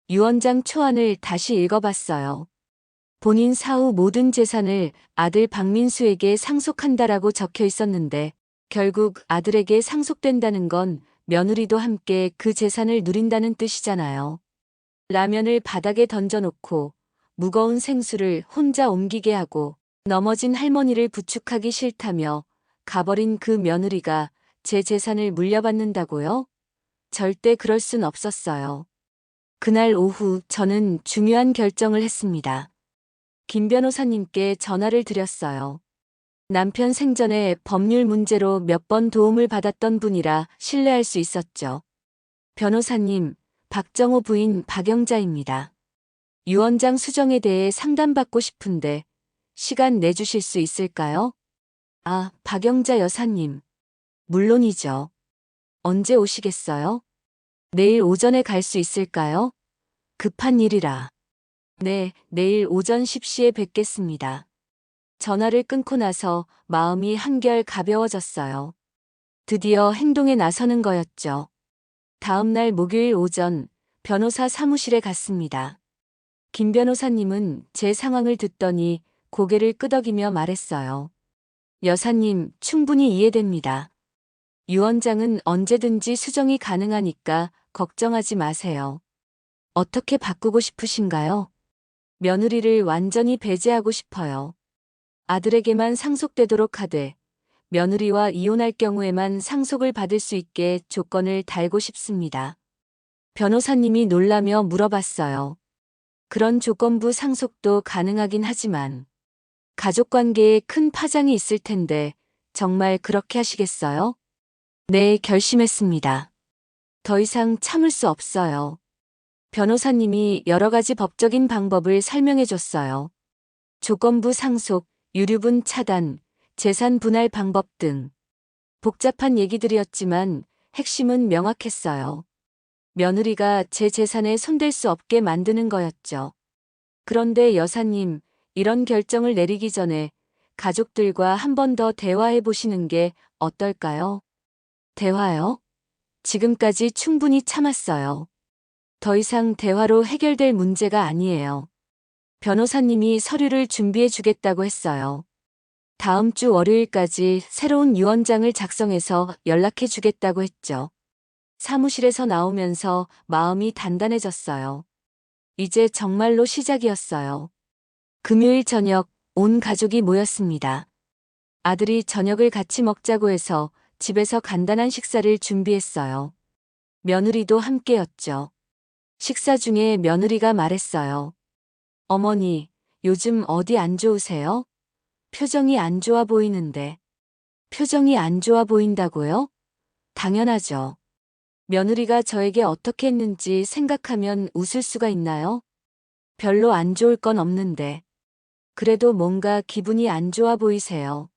유언장 초안을 다시 읽어봤어요. 본인 사후 모든 재산을 아들 박민수에게 상속한다라고 적혀 있었는데 결국 아들에게 상속된다는 건 며느리도 함께 그 재산을 누린다는 뜻이잖아요. 라면을 바닥에 던져놓고 무거운 생수를 혼자 옮기게 하고 넘어진 할머니를 부축하기 싫다며 가버린 그 며느리가 제 재산을 물려받는다고요? 절대 그럴 순 없었어요. 그날 오후 저는 중요한 결정을 했습니다. 김 변호사님께 전화를 드렸어요. 남편 생전에 법률 문제로 몇 번 도움을 받았던 분이라 신뢰할 수 있었죠. 변호사님, 박정호 부인 박영자입니다. 유언장 수정에 대해 상담받고 싶은데 시간 내주실 수 있을까요? 아, 박영자 여사님. 물론이죠. 언제 오시겠어요? 내일 오전에 갈 수 있을까요? 급한 일이라. 네, 내일 오전 10시에 뵙겠습니다. 전화를 끊고 나서 마음이 한결 가벼워졌어요. 드디어 행동에 나서는 거였죠. 다음 날 목요일 오전 변호사 사무실에 갔습니다. 김 변호사님은 제 상황을 듣더니 고개를 끄덕이며 말했어요. 여사님, 충분히 이해됩니다. 유언장은 언제든지 수정이 가능하니까 걱정하지 마세요. 어떻게 바꾸고 싶으신가요? 며느리를 완전히 배제하고 싶어요. 아들에게만 상속되도록 하되 며느리와 이혼할 경우에만 상속을 받을 수 있게 조건을 달고 싶습니다. 변호사님이 놀라며 물어봤어요. 그런 조건부 상속도 가능하긴 하지만 가족관계에 큰 파장이 있을 텐데 정말 그렇게 하시겠어요? 네, 결심했습니다. 더 이상 참을 수 없어요. 변호사님이 여러 가지 법적인 방법을 설명해 줬어요. 조건부 상속, 유류분 차단, 재산 분할 방법 등 복잡한 얘기들이었지만 핵심은 명확했어요. 며느리가 제 재산에 손댈 수 없게 만드는 거였죠. 그런데 여사님, 이런 결정을 내리기 전에 가족들과 한 번 더 대화해 보시는 게 어떨까요? 대화요? 지금까지 충분히 참았어요. 더 이상 대화로 해결될 문제가 아니에요. 변호사님이 서류를 준비해 주겠다고 했어요. 다음 주 월요일까지 새로운 유언장을 작성해서 연락해 주겠다고 했죠. 사무실에서 나오면서 마음이 단단해졌어요. 이제 정말로 시작이었어요. 금요일 저녁 온 가족이 모였습니다. 아들이 저녁을 같이 먹자고 해서 집에서 간단한 식사를 준비했어요. 며느리도 함께였죠. 식사 중에 며느리가 말했어요. 어머니, 요즘 어디 안 좋으세요? 표정이 안 좋아 보이는데. 표정이 안 좋아 보인다고요? 당연하죠. 며느리가 저에게 어떻게 했는지 생각하면 웃을 수가 있나요? 별로 안 좋을 건 없는데. 그래도 뭔가 기분이 안 좋아 보이세요.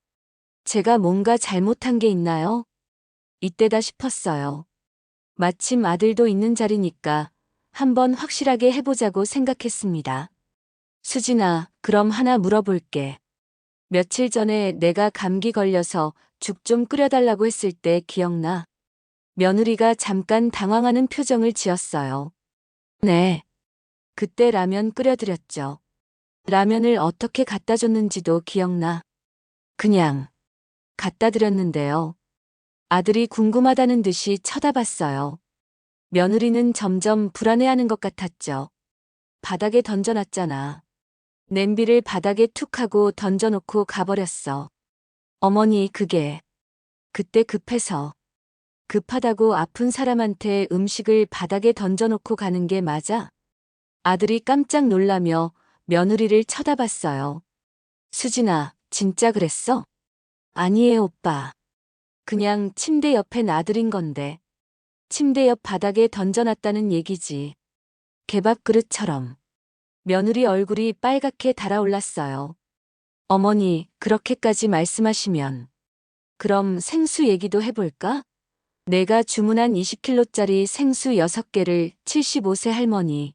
제가 뭔가 잘못한 게 있나요? 이때다 싶었어요. 마침 아들도 있는 자리니까 한번 확실하게 해보자고 생각했습니다. 수진아, 그럼 하나 물어볼게. 며칠 전에 내가 감기 걸려서 죽 좀 끓여달라고 했을 때 기억나? 며느리가 잠깐 당황하는 표정을 지었어요. 네. 그때 라면 끓여드렸죠. 라면을 어떻게 갖다 줬는지도 기억나? 그냥 갖다 드렸는데요. 아들이 궁금하다는 듯이 쳐다봤어요. 며느리는 점점 불안해하는 것 같았죠. 바닥에 던져놨잖아. 냄비를 바닥에 툭 하고 던져놓고 가버렸어. 어머니, 그때 급해서. 급하다고 아픈 사람한테 음식을 바닥에 던져놓고 가는 게 맞아? 아들이 깜짝 놀라며 며느리를 쳐다봤어요. 수진아, 진짜 그랬어? 아니에요, 오빠. 그냥 침대 옆에 놔드린 건데. 침대 옆 바닥에 던져놨다는 얘기지. 개밥 그릇처럼. 며느리 얼굴이 빨갛게 달아올랐어요. 어머니, 그렇게까지 말씀하시면 그럼 생수 얘기도 해볼까? 내가 주문한 20kg짜리 생수 6개를 75세 할머니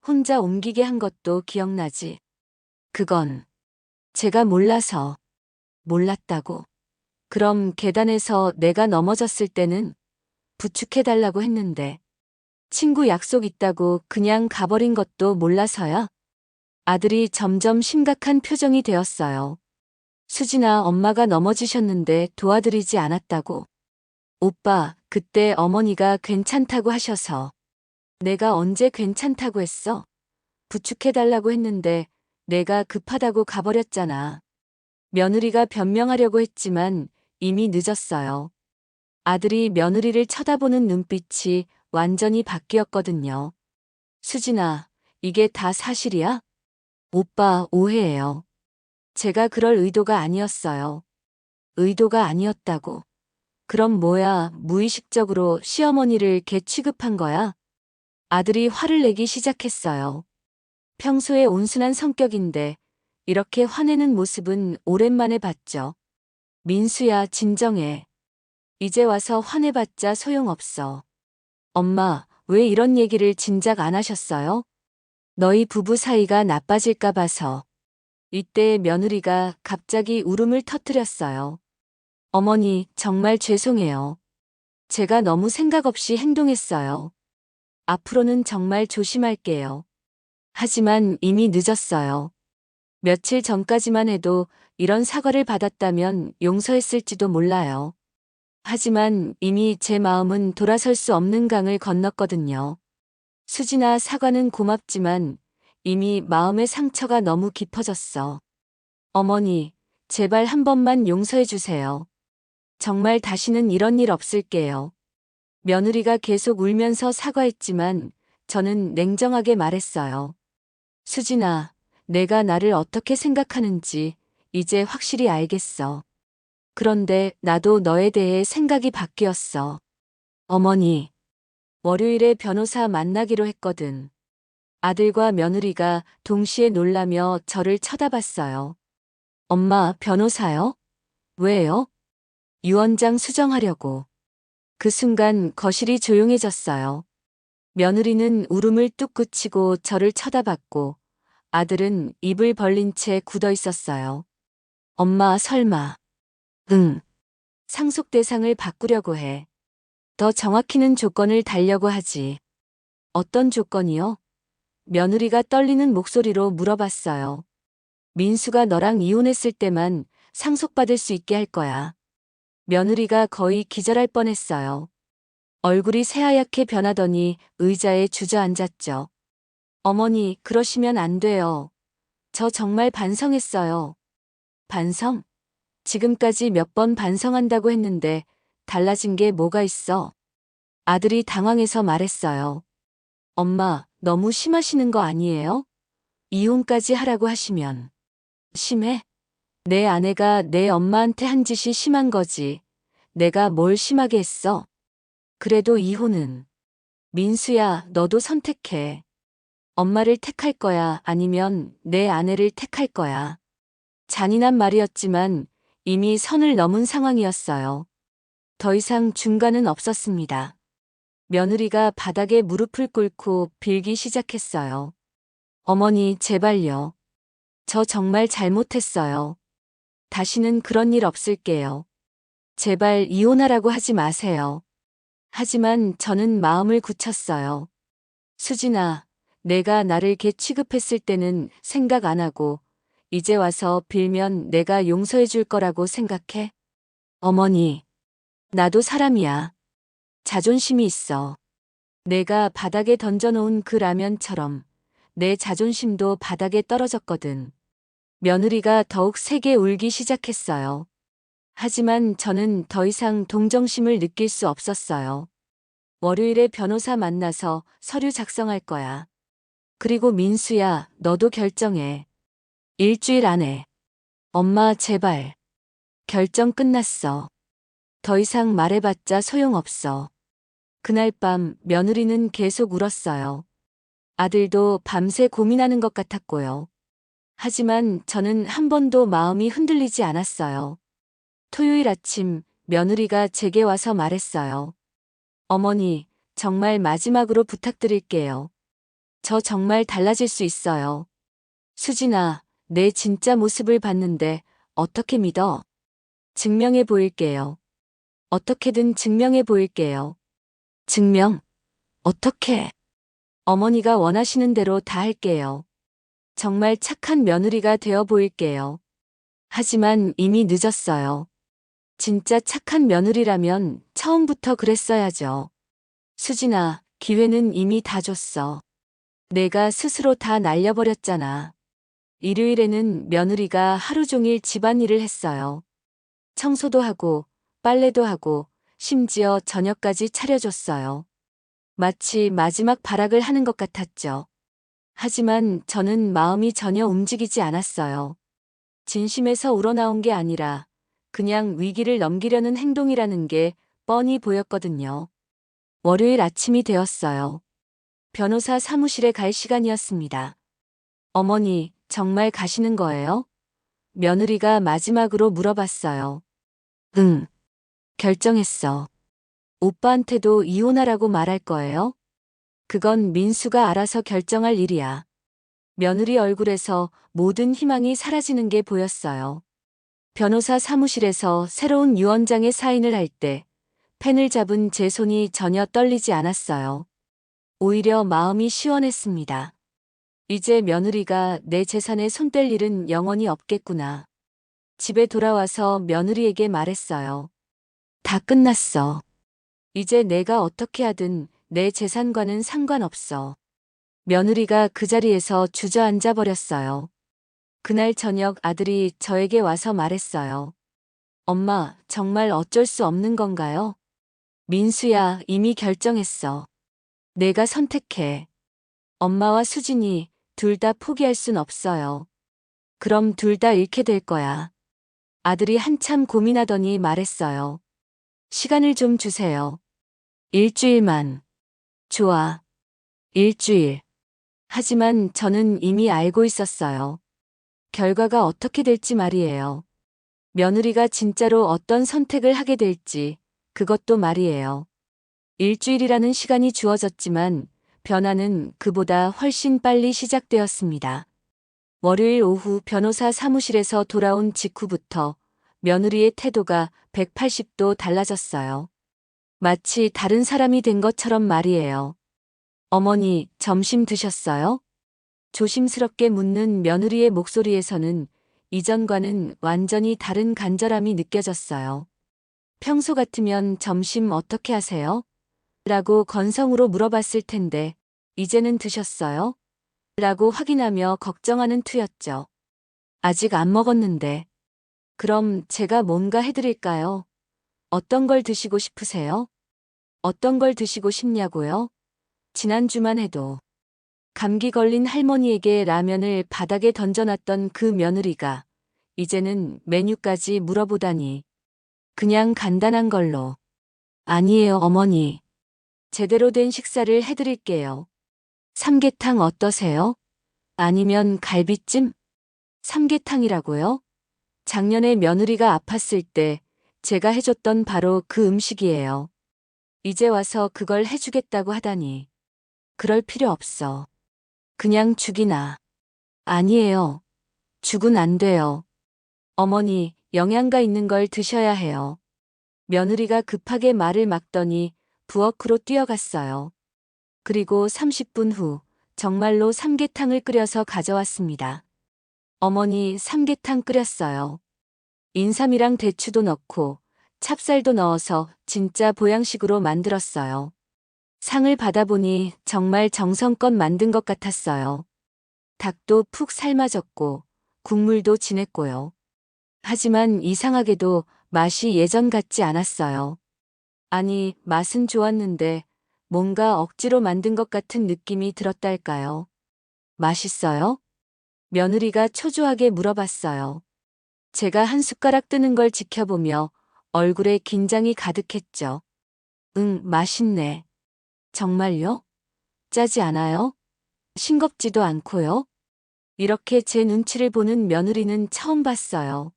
혼자 옮기게 한 것도 기억나지? 그건 제가 몰랐다고. 그럼 계단에서 내가 넘어졌을 때는 부축해달라고 했는데 친구 약속 있다고 그냥 가버린 것도 몰라서야? 아들이 점점 심각한 표정이 되었어요. 수진아, 엄마가 넘어지셨는데 도와드리지 않았다고. 오빠, 그때 어머니가 괜찮다고 하셔서. 내가 언제 괜찮다고 했어? 부축해달라고 했는데 내가 급하다고 가버렸잖아. 며느리가 변명하려고 했지만 이미 늦었어요. 아들이 며느리를 쳐다보는 눈빛이 완전히 바뀌었거든요. 수진아, 이게 다 사실이야? 오빠, 오해예요. 제가 그럴 의도가 아니었어요. 의도가 아니었다고. 그럼 뭐야, 무의식적으로 시어머니를 개 취급한 거야? 아들이 화를 내기 시작했어요. 평소에 온순한 성격인데 이렇게 화내는 모습은 오랜만에 봤죠. 민수야, 진정해. 이제 와서 화내봤자 소용없어. 엄마, 왜 이런 얘기를 진작 안 하셨어요? 너희 부부 사이가 나빠질까 봐서. 이때 며느리가 갑자기 울음을 터뜨렸어요. 어머니, 정말 죄송해요. 제가 너무 생각 없이 행동했어요. 앞으로는 정말 조심할게요. 하지만 이미 늦었어요. 며칠 전까지만 해도 이런 사과를 받았다면 용서했을지도 몰라요. 하지만 이미 제 마음은 돌아설 수 없는 강을 건넜거든요. 수진아, 사과는 고맙지만 이미 마음의 상처가 너무 깊어졌어. 어머니, 제발 한 번만 용서해 주세요. 정말 다시는 이런 일 없을게요. 며느리가 계속 울면서 사과했지만 저는 냉정하게 말했어요. 수진아, 내가 나를 어떻게 생각하는지 이제 확실히 알겠어. 그런데 나도 너에 대해 생각이 바뀌었어. 어머니, 월요일에 변호사 만나기로 했거든. 아들과 며느리가 동시에 놀라며 저를 쳐다봤어요. 엄마, 변호사요? 왜요? 유언장 수정하려고. 그 순간 거실이 조용해졌어요. 며느리는 울음을 뚝 그치고 저를 쳐다봤고 아들은 입을 벌린 채 굳어 있었어요. 엄마, 설마. 응. 상속 대상을 바꾸려고 해. 더 정확히는 조건을 달려고 하지. 어떤 조건이요? 며느리가 떨리는 목소리로 물어봤어요. 민수가 너랑 이혼했을 때만 상속받을 수 있게 할 거야. 며느리가 거의 기절할 뻔했어요. 얼굴이 새하얗게 변하더니 의자에 주저앉았죠. 어머니, 그러시면 안 돼요. 저 정말 반성했어요. 반성? 지금까지 몇 번 반성한다고 했는데 달라진 게 뭐가 있어? 아들이 당황해서 말했어요. 엄마, 너무 심하시는 거 아니에요? 이혼까지 하라고 하시면. 심해? 내 아내가 내 엄마한테 한 짓이 심한 거지. 내가 뭘 심하게 했어? 그래도 이혼은. 민수야, 너도 선택해. 엄마를 택할 거야, 아니면 내 아내를 택할 거야. 잔인한 말이었지만 이미 선을 넘은 상황이었어요. 더 이상 중간은 없었습니다. 며느리가 바닥에 무릎을 꿇고 빌기 시작했어요. 어머니, 제발요. 저 정말 잘못했어요. 다시는 그런 일 없을게요. 제발 이혼하라고 하지 마세요. 하지만 저는 마음을 굳혔어요. 수진아, 내가 나를 개 취급했을 때는 생각 안 하고 이제 와서 빌면 내가 용서해 줄 거라고 생각해? 어머니, 나도 사람이야. 자존심이 있어. 내가 바닥에 던져놓은 그 라면처럼 내 자존심도 바닥에 떨어졌거든. 며느리가 더욱 세게 울기 시작했어요. 하지만 저는 더 이상 동정심을 느낄 수 없었어요. 월요일에 변호사 만나서 서류 작성할 거야. 그리고 민수야, 너도 결정해. 일주일 안에. 엄마, 제발. 결정 끝났어. 더 이상 말해봤자 소용없어. 그날 밤 며느리는 계속 울었어요. 아들도 밤새 고민하는 것 같았고요. 하지만 저는 한 번도 마음이 흔들리지 않았어요. 토요일 아침 며느리가 제게 와서 말했어요. 어머니, 정말 마지막으로 부탁드릴게요. 저 정말 달라질 수 있어요. 수진아, 내 진짜 모습을 봤는데 어떻게 믿어? 증명해 보일게요. 어떻게든 증명해 보일게요. 증명? 어떻게? 어머니가 원하시는 대로 다 할게요. 정말 착한 며느리가 되어 보일게요. 하지만 이미 늦었어요. 진짜 착한 며느리라면 처음부터 그랬어야죠. 수진아, 기회는 이미 다 줬어. 내가 스스로 다 날려버렸잖아. 일요일에는 며느리가 하루 종일 집안일을 했어요. 청소도 하고, 빨래도 하고, 심지어 저녁까지 차려줬어요. 마치 마지막 발악을 하는 것 같았죠. 하지만 저는 마음이 전혀 움직이지 않았어요. 진심에서 우러나온 게 아니라 그냥 위기를 넘기려는 행동이라는 게 뻔히 보였거든요. 월요일 아침이 되었어요. 변호사 사무실에 갈 시간이었습니다. 어머니, 정말 가시는 거예요? 며느리가 마지막으로 물어봤어요. 응, 결정했어. 오빠한테도 이혼하라고 말할 거예요? 그건 민수가 알아서 결정할 일이야. 며느리 얼굴에서 모든 희망이 사라지는 게 보였어요. 변호사 사무실에서 새로운 유언장에 사인을 할 때 펜을 잡은 제 손이 전혀 떨리지 않았어요. 오히려 마음이 시원했습니다. 이제 며느리가 내 재산에 손 뗄 일은 영원히 없겠구나. 집에 돌아와서 며느리에게 말했어요. 다 끝났어. 이제 내가 어떻게 하든 내 재산과는 상관없어. 며느리가 그 자리에서 주저앉아 버렸어요. 그날 저녁 아들이 저에게 와서 말했어요. 엄마, 정말 어쩔 수 없는 건가요? 민수야, 이미 결정했어. 내가 선택해. 엄마와 수진이 둘 다 포기할 순 없어요. 그럼 둘 다 잃게 될 거야. 아들이 한참 고민하더니 말했어요. 시간을 좀 주세요. 일주일만. 좋아. 일주일. 하지만 저는 이미 알고 있었어요. 결과가 어떻게 될지 말이에요. 며느리가 진짜로 어떤 선택을 하게 될지, 그것도 말이에요. 일주일이라는 시간이 주어졌지만 변화는 그보다 훨씬 빨리 시작되었습니다. 월요일 오후 변호사 사무실에서 돌아온 직후부터 며느리의 태도가 180도 달라졌어요. 마치 다른 사람이 된 것처럼 말이에요. 어머니, 점심 드셨어요? 조심스럽게 묻는 며느리의 목소리에서는 이전과는 완전히 다른 간절함이 느껴졌어요. 평소 같으면 점심 어떻게 하세요? 라고 건성으로 물어봤을 텐데, 이제는 드셨어요? 라고 확인하며 걱정하는 투였죠. 아직 안 먹었는데. 그럼 제가 뭔가 해드릴까요? 어떤 걸 드시고 싶으세요? 어떤 걸 드시고 싶냐고요? 지난주만 해도 감기 걸린 할머니에게 라면을 바닥에 던져놨던 그 며느리가 이제는 메뉴까지 물어보다니. 그냥 간단한 걸로. 아니에요, 어머니. 제대로 된 식사를 해드릴게요. 삼계탕 어떠세요? 아니면 갈비찜? 삼계탕이라고요? 작년에 며느리가 아팠을 때 제가 해줬던 바로 그 음식이에요. 이제 와서 그걸 해주겠다고 하다니. 그럴 필요 없어. 그냥 죽이나. 아니에요. 죽은 안 돼요. 어머니, 영양가 있는 걸 드셔야 해요. 며느리가 급하게 말을 막더니 부엌으로 뛰어갔어요. 그리고 30분 후 정말로 삼계탕을 끓여서 가져왔습니다. 어머니, 삼계탕 끓였어요. 인삼이랑 대추도 넣고 찹쌀도 넣어서 진짜 보양식으로 만들었어요. 상을 받아보니 정말 정성껏 만든 것 같았어요. 닭도 푹 삶아졌고 국물도 진했고요. 하지만 이상하게도 맛이 예전 같지 않았어요. 아니, 맛은 좋았는데 뭔가 억지로 만든 것 같은 느낌이 들었달까요? 맛있어요? 며느리가 초조하게 물어봤어요. 제가 한 숟가락 뜨는 걸 지켜보며 얼굴에 긴장이 가득했죠. 응, 맛있네. 정말요? 짜지 않아요? 싱겁지도 않고요? 이렇게 제 눈치를 보는 며느리는 처음 봤어요.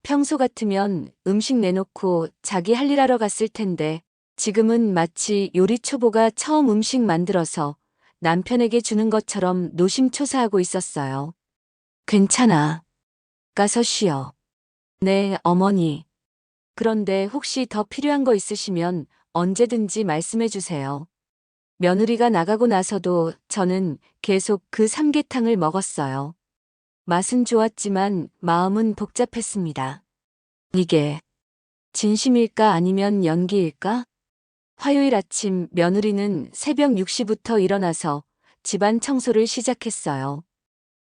평소 같으면 음식 내놓고 자기 할 일 하러 갔을 텐데 지금은 마치 요리 초보가 처음 음식 만들어서 남편에게 주는 것처럼 노심초사하고 있었어요. 괜찮아. 가서 쉬어. 네, 어머니. 그런데 혹시 더 필요한 거 있으시면 언제든지 말씀해 주세요. 며느리가 나가고 나서도 저는 계속 그 삼계탕을 먹었어요. 맛은 좋았지만 마음은 복잡했습니다. 이게 진심일까 아니면 연기일까? 화요일 아침 며느리는 새벽 6시부터 일어나서 집안 청소를 시작했어요.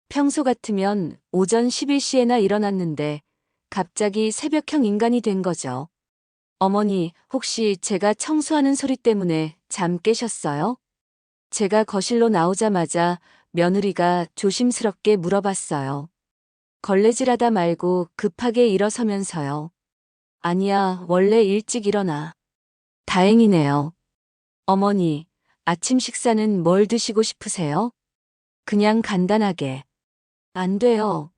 평소 같으면 오전 11시에나 일어났는데 갑자기 새벽형 인간이 된 거죠. 어머니, 혹시 제가 청소하는 소리 때문에 잠 깨셨어요? 제가 거실로 나오자마자 며느리가 조심스럽게 물어봤어요. 걸레질하다 말고 급하게 일어서면서요. 아니야, 원래 일찍 일어나. 다행이네요. 어머니, 아침 식사는 뭘 드시고 싶으세요? 그냥 간단하게. 안 돼요.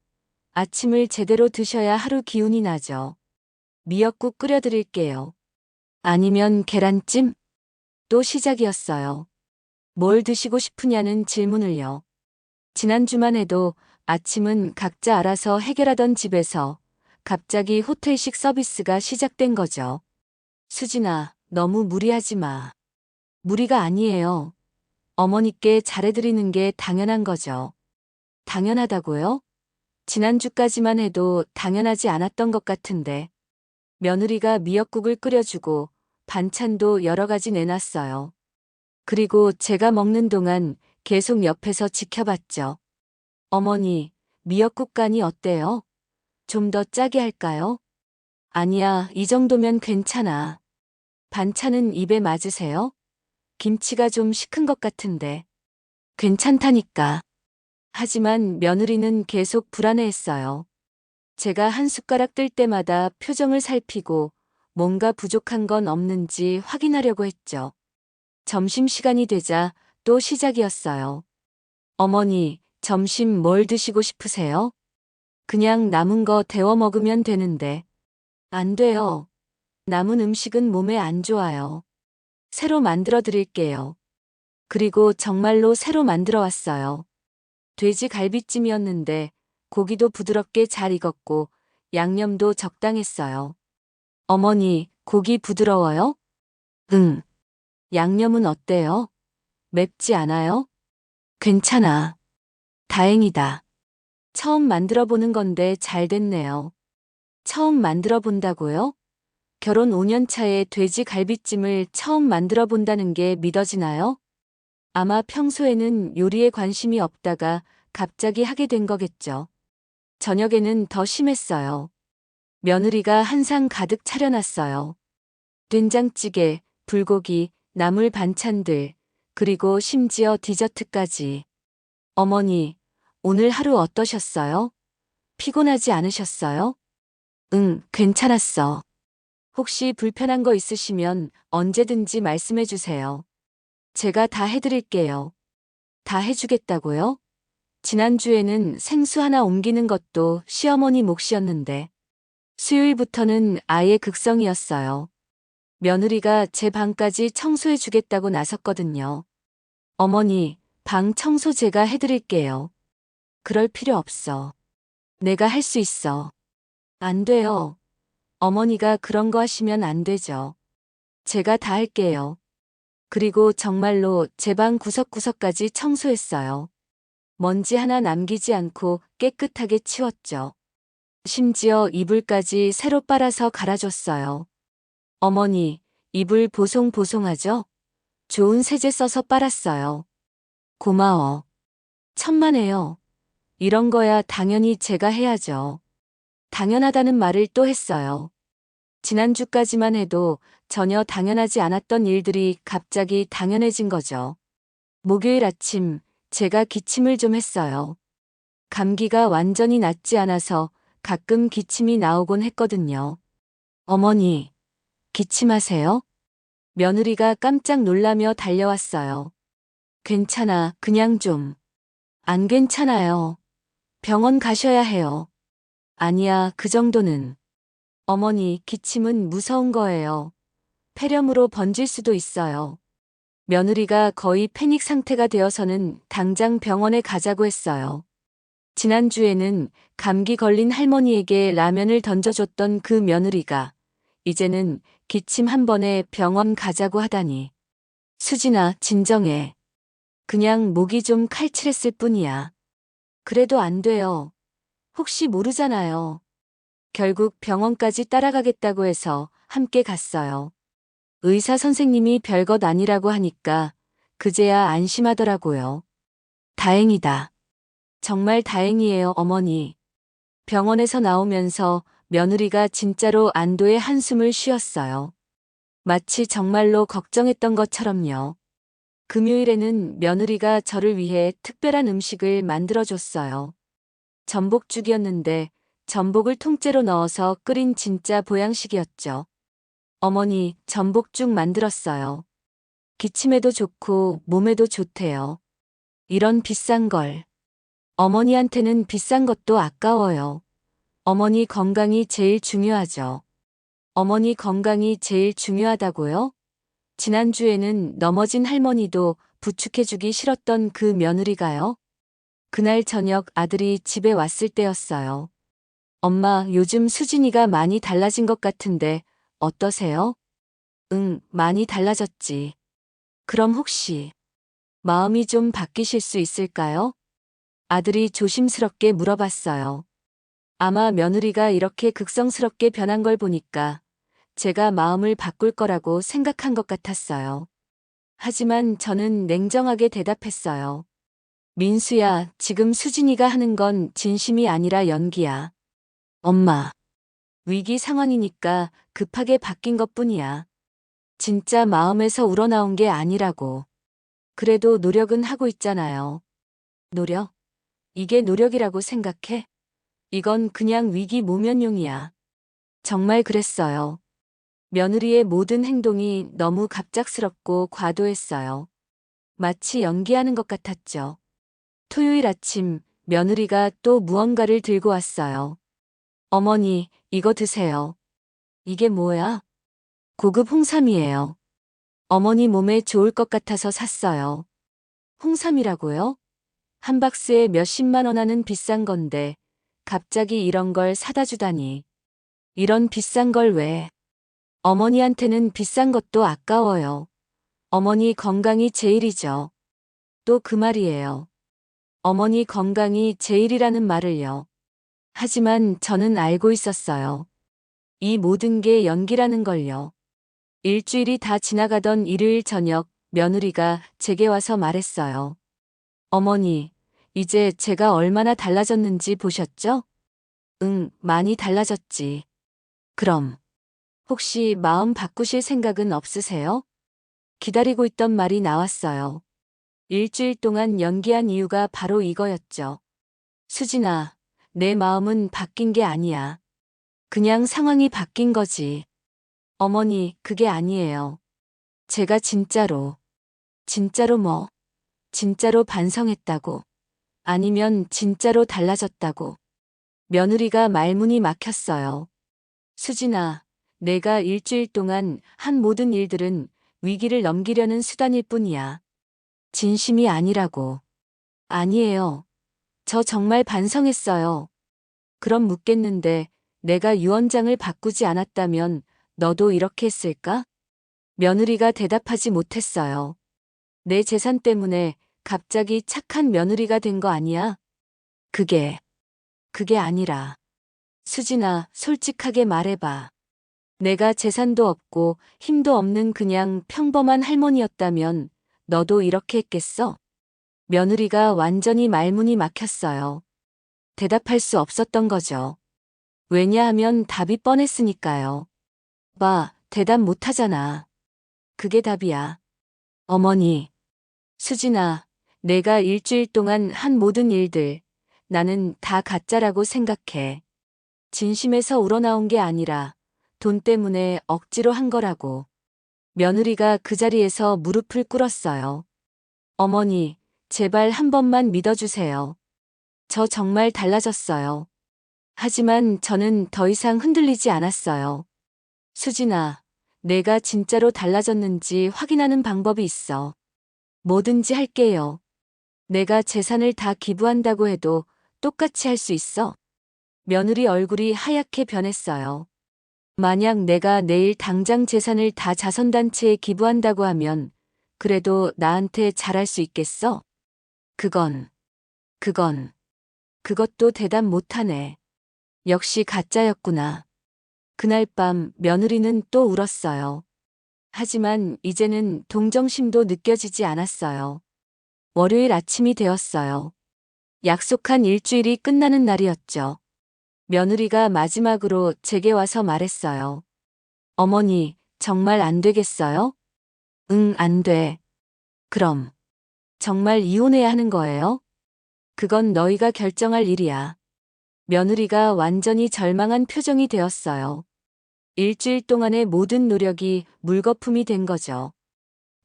아침을 제대로 드셔야 하루 기운이 나죠. 미역국 끓여드릴게요. 아니면 계란찜? 또 시작이었어요. 뭘 드시고 싶으냐는 질문을요. 지난주만 해도 아침은 각자 알아서 해결하던 집에서 갑자기 호텔식 서비스가 시작된 거죠. 수진아, 너무 무리하지 마. 무리가 아니에요. 어머니께 잘해드리는 게 당연한 거죠. 당연하다고요? 지난주까지만 해도 당연하지 않았던 것 같은데. 며느리가 미역국을 끓여주고 반찬도 여러 가지 내놨어요. 그리고 제가 먹는 동안 계속 옆에서 지켜봤죠. 어머니, 미역국 간이 어때요? 좀 더 짜게 할까요? 아니야, 이 정도면 괜찮아. 반찬은 입에 맞으세요? 김치가 좀 시큰 것 같은데. 괜찮다니까. 하지만 며느리는 계속 불안해했어요. 제가 한 숟가락 뜰 때마다 표정을 살피고 뭔가 부족한 건 없는지 확인하려고 했죠. 점심시간이 되자 또 시작이었어요. 어머니, 점심 뭘 드시고 싶으세요? 그냥 남은 거 데워 먹으면 되는데. 안 돼요. 남은 음식은 몸에 안 좋아요. 새로 만들어 드릴게요. 그리고 정말로 새로 만들어 왔어요. 돼지 갈비찜이었는데 고기도 부드럽게 잘 익었고 양념도 적당했어요. 어머니, 고기 부드러워요? 응. 양념은 어때요? 맵지 않아요? 괜찮아. 다행이다. 처음 만들어 보는 건데 잘 됐네요. 처음 만들어 본다고요? 결혼 5년 차에 돼지 갈비찜을 처음 만들어 본다는 게 믿어지나요? 아마 평소에는 요리에 관심이 없다가 갑자기 하게 된 거겠죠. 저녁에는 더 심했어요. 며느리가 한상 가득 차려놨어요. 된장찌개, 불고기, 나물 반찬들, 그리고 심지어 디저트까지. 어머니, 오늘 하루 어떠셨어요? 피곤하지 않으셨어요? 응, 괜찮았어. 혹시 불편한 거 있으시면 언제든지 말씀해 주세요. 제가 다 해드릴게요. 다 해주겠다고요? 지난주에는 생수 하나 옮기는 것도 시어머니 몫이었는데, 수요일부터는 아예 극성이었어요. 며느리가 제 방까지 청소해 주겠다고 나섰거든요. 어머니, 방 청소 제가 해드릴게요. 그럴 필요 없어. 내가 할 수 있어. 안 돼요. 어머니가 그런 거 하시면 안 되죠. 제가 다 할게요. 그리고 정말로 제 방 구석구석까지 청소했어요. 먼지 하나 남기지 않고 깨끗하게 치웠죠. 심지어 이불까지 새로 빨아서 갈아줬어요. 어머니, 이불 보송보송하죠? 좋은 세제 써서 빨았어요. 고마워. 천만에요. 이런 거야 당연히 제가 해야죠. 당연하다는 말을 또 했어요. 지난주까지만 해도 전혀 당연하지 않았던 일들이 갑자기 당연해진 거죠. 목요일 아침, 제가 기침을 좀 했어요. 감기가 완전히 낫지 않아서 가끔 기침이 나오곤 했거든요. 어머니, 기침하세요? 며느리가 깜짝 놀라며 달려왔어요. 괜찮아, 그냥 좀. 안 괜찮아요. 병원 가셔야 해요. 아니야, 그 정도는. 어머니, 기침은 무서운 거예요. 폐렴으로 번질 수도 있어요. 며느리가 거의 패닉 상태가 되어서는 당장 병원에 가자고 했어요. 지난주에는 감기 걸린 할머니에게 라면을 던져줬던 그 며느리가 이제는 기침 한 번에 병원 가자고 하다니. 수진아, 진정해. 그냥 목이 좀 칼칠했을 뿐이야. 그래도 안 돼요. 혹시 모르잖아요. 결국 병원까지 따라가겠다고 해서 함께 갔어요. 의사 선생님이 별것 아니라고 하니까 그제야 안심하더라고요. 다행이다. 정말 다행이에요, 어머니. 병원에서 나오면서 며느리가 진짜로 안도의 한숨을 쉬었어요. 마치 정말로 걱정했던 것처럼요. 금요일에는 며느리가 저를 위해 특별한 음식을 만들어줬어요. 전복죽이었는데 전복을 통째로 넣어서 끓인 진짜 보양식이었죠. 어머니, 전복죽 만들었어요. 기침에도 좋고 몸에도 좋대요. 이런 비싼 걸. 어머니한테는 비싼 것도 아까워요. 어머니 건강이 제일 중요하죠. 어머니 건강이 제일 중요하다고요? 지난주에는 넘어진 할머니도 부축해주기 싫었던 그 며느리가요. 그날 저녁 아들이 집에 왔을 때였어요. 엄마, 요즘 수진이가 많이 달라진 것 같은데 어떠세요? 응, 많이 달라졌지. 그럼 혹시 마음이 좀 바뀌실 수 있을까요? 아들이 조심스럽게 물어봤어요. 아마 며느리가 이렇게 극성스럽게 변한 걸 보니까 제가 마음을 바꿀 거라고 생각한 것 같았어요. 하지만 저는 냉정하게 대답했어요. 민수야, 지금 수진이가 하는 건 진심이 아니라 연기야. 엄마, 위기 상황이니까 급하게 바뀐 것뿐이야. 진짜 마음에서 우러나온 게 아니라고. 그래도 노력은 하고 있잖아요. 노력? 이게 노력이라고 생각해? 이건 그냥 위기 모면용이야. 정말 그랬어요. 며느리의 모든 행동이 너무 갑작스럽고 과도했어요. 마치 연기하는 것 같았죠. 토요일 아침, 며느리가 또 무언가를 들고 왔어요. 어머니, 이거 드세요. 이게 뭐야? 고급 홍삼이에요. 어머니 몸에 좋을 것 같아서 샀어요. 홍삼이라고요? 한 박스에 몇십만 원 하는 비싼 건데, 갑자기 이런 걸 사다 주다니. 이런 비싼 걸 왜? 어머니한테는 비싼 것도 아까워요. 어머니 건강이 제일이죠. 또 그 말이에요. 어머니 건강이 제일이라는 말을요. 하지만 저는 알고 있었어요. 이 모든 게 연기라는 걸요. 일주일이 다 지나가던 일요일 저녁 며느리가 제게 와서 말했어요. 어머니, 이제 제가 얼마나 달라졌는지 보셨죠? 응, 많이 달라졌지. 그럼, 혹시 마음 바꾸실 생각은 없으세요? 기다리고 있던 말이 나왔어요. 일주일 동안 연기한 이유가 바로 이거였죠. 수진아, 내 마음은 바뀐 게 아니야. 그냥 상황이 바뀐 거지. 어머니, 그게 아니에요. 제가 진짜로 뭐, 진짜로 반성했다고. 아니면 진짜로 달라졌다고. 며느리가 말문이 막혔어요. 수진아, 내가 일주일 동안 한 모든 일들은 위기를 넘기려는 수단일 뿐이야. 진심이 아니라고. 아니에요. 저 정말 반성했어요. 그럼 묻겠는데 내가 유언장을 바꾸지 않았다면 너도 이렇게 했을까? 며느리가 대답하지 못했어요. 내 재산 때문에 갑자기 착한 며느리가 된 거 아니야? 그게 아니라. 수진아, 솔직하게 말해봐. 내가 재산도 없고 힘도 없는 그냥 평범한 할머니였다면 너도 이렇게 했겠어? 며느리가 완전히 말문이 막혔어요. 대답할 수 없었던 거죠. 왜냐하면 답이 뻔했으니까요. 대답 못하잖아. 그게 답이야. 어머니, 수진아, 내가 일주일 동안 한 모든 일들, 나는 다 가짜라고 생각해. 진심에서 우러나온 게 아니라 돈 때문에 억지로 한 거라고. 며느리가 그 자리에서 무릎을 꿇었어요. 어머니, 제발 한 번만 믿어주세요. 저 정말 달라졌어요. 하지만 저는 더 이상 흔들리지 않았어요. 수진아, 내가 진짜로 달라졌는지 확인하는 방법이 있어. 뭐든지 할게요. 내가 재산을 다 기부한다고 해도 똑같이 할 수 있어. 며느리 얼굴이 하얗게 변했어요. 만약 내가 내일 당장 재산을 다 자선단체에 기부한다고 하면 그래도 나한테 잘할 수 있겠어? 그건, 그것도 대답 못하네. 역시 가짜였구나. 그날 밤 며느리는 또 울었어요. 하지만 이제는 동정심도 느껴지지 않았어요. 월요일 아침이 되었어요. 약속한 일주일이 끝나는 날이었죠. 며느리가 마지막으로 제게 와서 말했어요. 어머니, 정말 안 되겠어요? 응, 안 돼. 그럼, 정말 이혼해야 하는 거예요? 그건 너희가 결정할 일이야. 며느리가 완전히 절망한 표정이 되었어요. 일주일 동안의 모든 노력이 물거품이 된 거죠.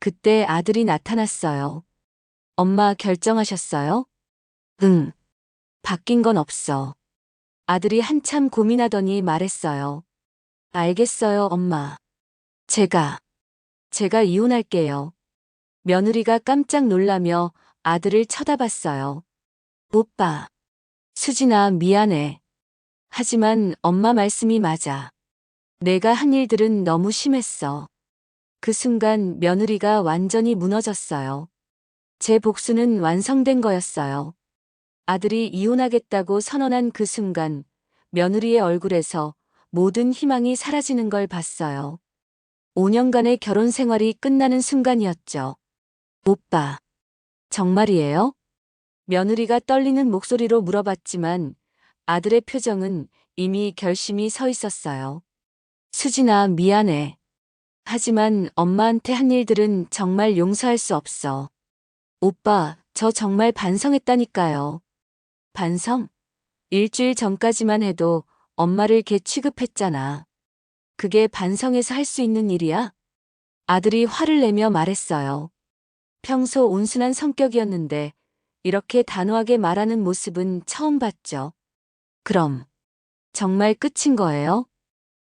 그때 아들이 나타났어요. 엄마 결정하셨어요? 응. 바뀐 건 없어. 아들이 한참 고민하더니 말했어요. 알겠어요, 엄마. 제가 이혼할게요. 며느리가 깜짝 놀라며 아들을 쳐다봤어요. 오빠. 수진아, 미안해. 하지만 엄마 말씀이 맞아. 내가 한 일들은 너무 심했어. 그 순간 며느리가 완전히 무너졌어요. 제 복수는 완성된 거였어요. 아들이 이혼하겠다고 선언한 그 순간 며느리의 얼굴에서 모든 희망이 사라지는 걸 봤어요. 5년간의 결혼 생활이 끝나는 순간이었죠. 오빠, 정말이에요? 며느리가 떨리는 목소리로 물어봤지만 아들의 표정은 이미 결심이 서 있었어요. 수진아, 미안해. 하지만 엄마한테 한 일들은 정말 용서할 수 없어. 오빠, 저 정말 반성했다니까요. 반성? 일주일 전까지만 해도 엄마를 개 취급했잖아. 그게 반성해서 할 수 있는 일이야? 아들이 화를 내며 말했어요. 평소 온순한 성격이었는데 이렇게 단호하게 말하는 모습은 처음 봤죠. 그럼, 정말 끝인 거예요?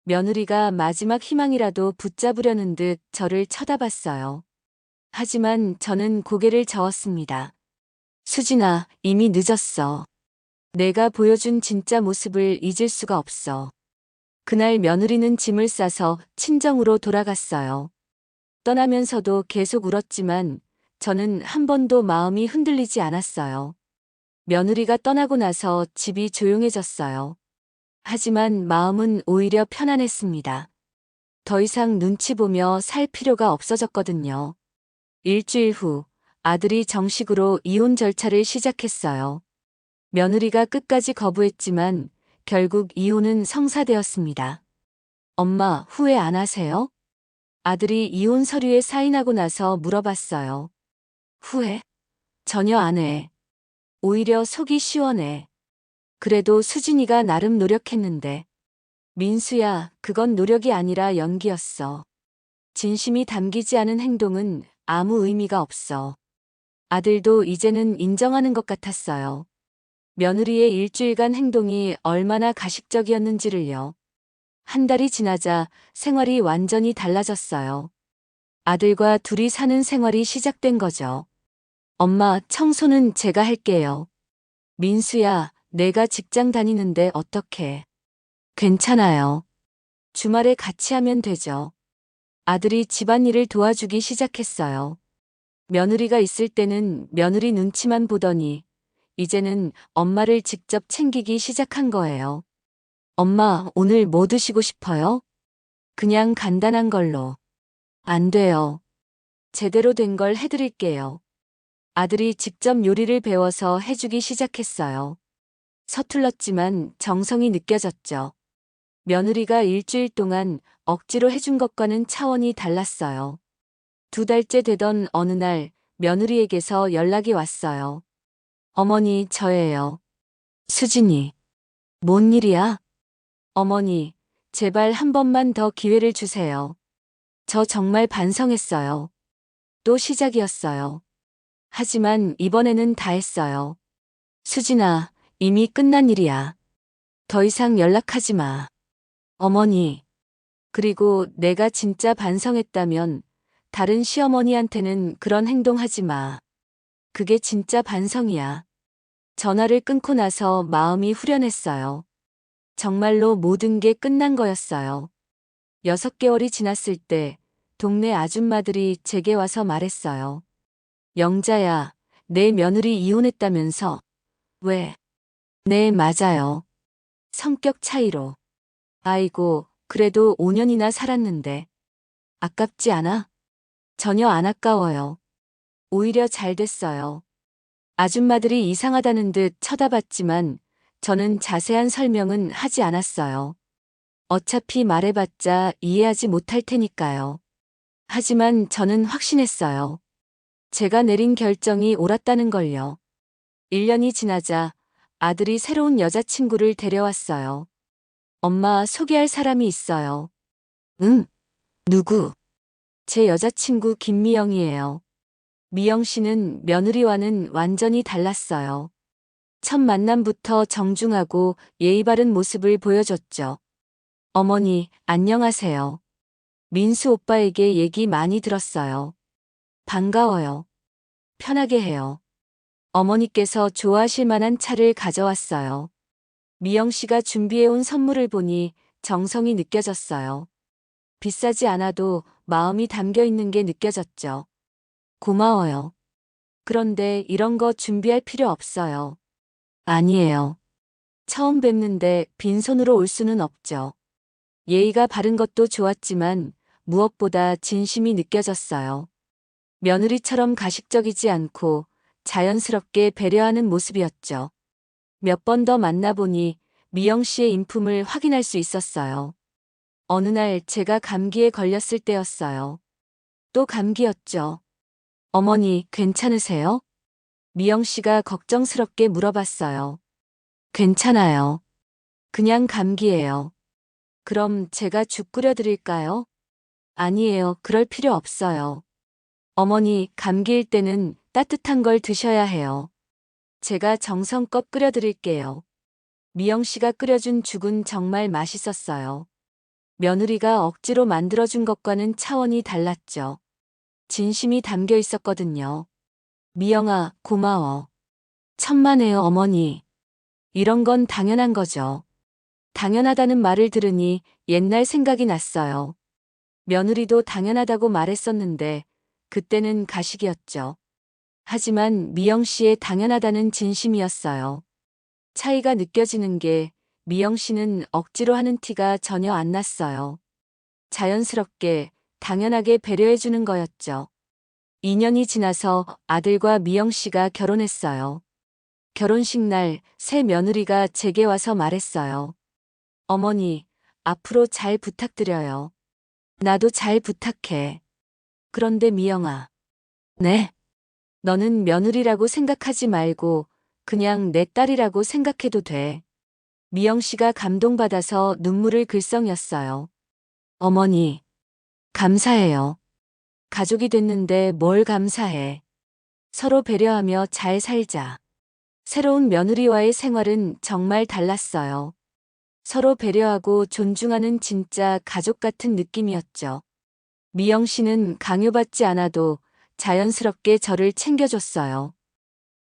며느리가 마지막 희망이라도 붙잡으려는 듯 저를 쳐다봤어요. 하지만 저는 고개를 저었습니다. 수진아, 이미 늦었어. 내가 보여준 진짜 모습을 잊을 수가 없어. 그날 며느리는 짐을 싸서 친정으로 돌아갔어요. 떠나면서도 계속 울었지만 저는 한 번도 마음이 흔들리지 않았어요. 며느리가 떠나고 나서 집이 조용해졌어요. 하지만 마음은 오히려 편안했습니다. 더 이상 눈치 보며 살 필요가 없어졌거든요. 일주일 후 아들이 정식으로 이혼 절차를 시작했어요. 며느리가 끝까지 거부했지만 결국 이혼은 성사되었습니다. 엄마, 후회 안 하세요? 아들이 이혼 서류에 사인하고 나서 물어봤어요. 후회? 전혀 안 해. 오히려 속이 시원해. 그래도 수진이가 나름 노력했는데. 민수야, 그건 노력이 아니라 연기였어. 진심이 담기지 않은 행동은 아무 의미가 없어. 아들도 이제는 인정하는 것 같았어요. 며느리의 일주일간 행동이 얼마나 가식적이었는지를요. 한 달이 지나자 생활이 완전히 달라졌어요. 아들과 둘이 사는 생활이 시작된 거죠. 엄마, 청소는 제가 할게요. 민수야, 내가 직장 다니는데 어떡해. 괜찮아요. 주말에 같이 하면 되죠. 아들이 집안일을 도와주기 시작했어요. 며느리가 있을 때는 며느리 눈치만 보더니 이제는 엄마를 직접 챙기기 시작한 거예요. 엄마, 오늘 뭐 드시고 싶어요? 그냥 간단한 걸로. 안 돼요. 제대로 된 걸 해드릴게요. 아들이 직접 요리를 배워서 해주기 시작했어요. 서툴렀지만 정성이 느껴졌죠. 며느리가 일주일 동안 억지로 해준 것과는 차원이 달랐어요. 2달째 되던 어느 날 며느리에게서 연락이 왔어요. 어머니, 저예요. 수진이. 뭔 일이야? 어머니, 제발 한 번만 더 기회를 주세요. 저 정말 반성했어요. 또 시작이었어요. 하지만 이번에는 다 했어요. 수진아, 이미 끝난 일이야. 더 이상 연락하지 마. 어머니. 그리고 내가 진짜 반성했다면 다른 시어머니한테는 그런 행동하지 마. 그게 진짜 반성이야. 전화를 끊고 나서 마음이 후련했어요. 정말로 모든 게 끝난 거였어요. 6개월이 지났을 때 동네 아줌마들이 제게 와서 말했어요. 영자야, 내 며느리 이혼했다면서? 왜? 네, 맞아요. 성격 차이로. 아이고, 그래도 5년이나 살았는데. 아깝지 않아? 전혀 안 아까워요. 오히려 잘 됐어요. 아줌마들이 이상하다는 듯 쳐다봤지만 저는 자세한 설명은 하지 않았어요. 어차피 말해봤자 이해하지 못할 테니까요. 하지만 저는 확신했어요. 제가 내린 결정이 옳았다는 걸요. 1년이 지나자 아들이 새로운 여자친구를 데려왔어요. 엄마, 소개할 사람이 있어요. 응? 누구? 제 여자친구 김미영이에요. 미영 씨는 며느리와는 완전히 달랐어요. 첫 만남부터 정중하고 예의 바른 모습을 보여줬죠. 어머니, 안녕하세요. 민수 오빠에게 얘기 많이 들었어요. 반가워요. 편하게 해요. 어머니께서 좋아하실 만한 차를 가져왔어요. 미영 씨가 준비해온 선물을 보니 정성이 느껴졌어요. 비싸지 않아도 마음이 담겨 있는 게 느껴졌죠. 고마워요. 그런데 이런 거 준비할 필요 없어요. 아니에요. 처음 뵙는데 빈손으로 올 수는 없죠. 예의가 바른 것도 좋았지만 무엇보다 진심이 느껴졌어요. 며느리처럼 가식적이지 않고 자연스럽게 배려하는 모습이었죠. 몇 번 더 만나보니 미영 씨의 인품을 확인할 수 있었어요. 어느 날 제가 감기에 걸렸을 때였어요. 또 감기였죠. 어머니, 괜찮으세요? 미영 씨가 걱정스럽게 물어봤어요. 괜찮아요. 그냥 감기예요. 그럼 제가 죽 끓여드릴까요? 아니에요. 그럴 필요 없어요. 어머니, 감기일 때는 따뜻한 걸 드셔야 해요. 제가 정성껏 끓여드릴게요. 미영 씨가 끓여준 죽은 정말 맛있었어요. 며느리가 억지로 만들어준 것과는 차원이 달랐죠. 진심이 담겨 있었거든요. 미영아, 고마워. 천만에요, 어머니. 이런 건 당연한 거죠. 당연하다는 말을 들으니 옛날 생각이 났어요. 며느리도 당연하다고 말했었는데 그때는 가식이었죠. 하지만 미영 씨의 당연하다는 진심이었어요. 차이가 느껴지는 게 미영 씨는 억지로 하는 티가 전혀 안 났어요. 자연스럽게 당연하게 배려해주는 거였죠. 2년이 지나서 아들과 미영 씨가 결혼했어요. 결혼식 날 새 며느리가 제게 와서 말했어요. 어머니, 앞으로 잘 부탁드려요. 나도 잘 부탁해. 그런데 미영아. 네? 너는 며느리라고 생각하지 말고 그냥 내 딸이라고 생각해도 돼. 미영 씨가 감동받아서 눈물을 글썽였어요. 어머니, 감사해요. 가족이 됐는데 뭘 감사해. 서로 배려하며 잘 살자. 새로운 며느리와의 생활은 정말 달랐어요. 서로 배려하고 존중하는 진짜 가족 같은 느낌이었죠. 미영 씨는 강요받지 않아도 자연스럽게 저를 챙겨줬어요.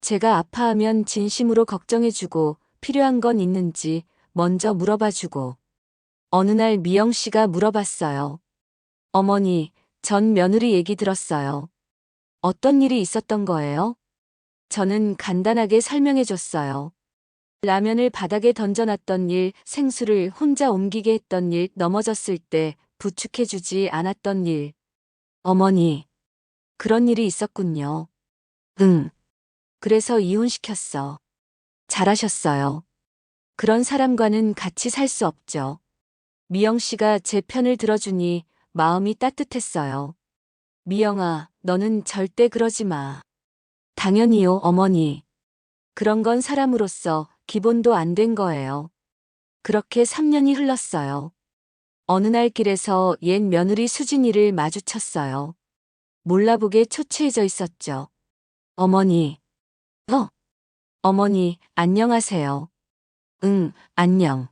제가 아파하면 진심으로 걱정해주고 필요한 건 있는지 먼저 물어봐주고. 어느 날 미영 씨가 물어봤어요. 어머니, 전 며느리 얘기 들었어요. 어떤 일이 있었던 거예요? 저는 간단하게 설명해줬어요. 라면을 바닥에 던져놨던 일, 생수를 혼자 옮기게 했던 일, 넘어졌을 때 부축해주지 않았던 일. 어머니, 그런 일이 있었군요. 응. 그래서 이혼시켰어. 잘하셨어요. 그런 사람과는 같이 살 수 없죠. 미영 씨가 제 편을 들어주니 마음이 따뜻했어요. 미영아, 너는 절대 그러지 마. 당연히요, 어머니. 그런 건 사람으로서 기본도 안 된 거예요. 그렇게 3년이 흘렀어요. 어느 날 길에서 옛 며느리 수진이를 마주쳤어요. 몰라보게 초췌해져 있었죠. 어머니. 어머니, 안녕하세요. 응, 안녕.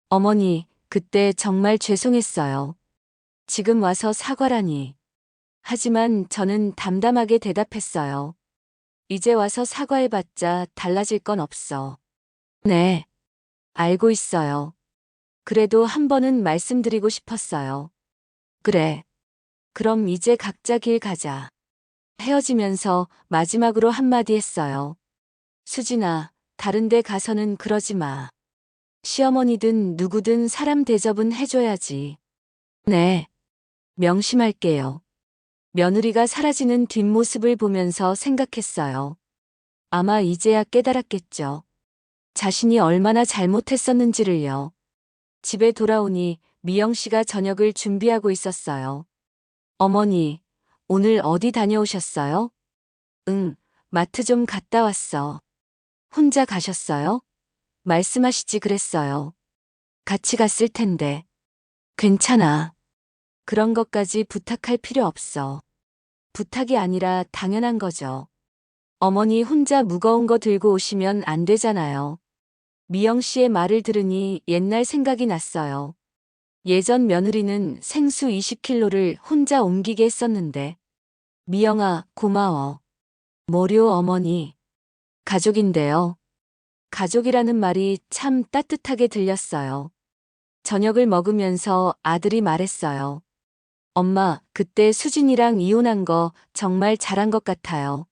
어머니, 그때 정말 죄송했어요. 지금 와서 사과라니. 하지만 저는 담담하게 대답했어요. 이제 와서 사과해봤자 달라질 건 없어. 네, 알고 있어요. 그래도 한 번은 말씀드리고 싶었어요. 그래. 그럼 이제 각자 길 가자. 헤어지면서 마지막으로 한마디 했어요. 수진아, 다른 데 가서는 그러지 마. 시어머니든 누구든 사람 대접은 해줘야지. 네, 명심할게요. 며느리가 사라지는 뒷모습을 보면서 생각했어요. 아마 이제야 깨달았겠죠. 자신이 얼마나 잘못했었는지를요. 집에 돌아오니 미영 씨가 저녁을 준비하고 있었어요. 어머니, 오늘 어디 다녀오셨어요? 응, 마트 좀 갔다 왔어. 혼자 가셨어요? 말씀하시지 그랬어요. 같이 갔을 텐데. 괜찮아. 그런 것까지 부탁할 필요 없어. 부탁이 아니라 당연한 거죠. 어머니 혼자 무거운 거 들고 오시면 안 되잖아요. 미영 씨의 말을 들으니 옛날 생각이 났어요. 예전 며느리는 생수 20kg를 혼자 옮기게 했었는데. 미영아, 고마워. 뭐료 어머니. 가족인데요. 가족이라는 말이 참 따뜻하게 들렸어요. 저녁을 먹으면서 아들이 말했어요. 엄마, 그때 수진이랑 이혼한 거 정말 잘한 것 같아요.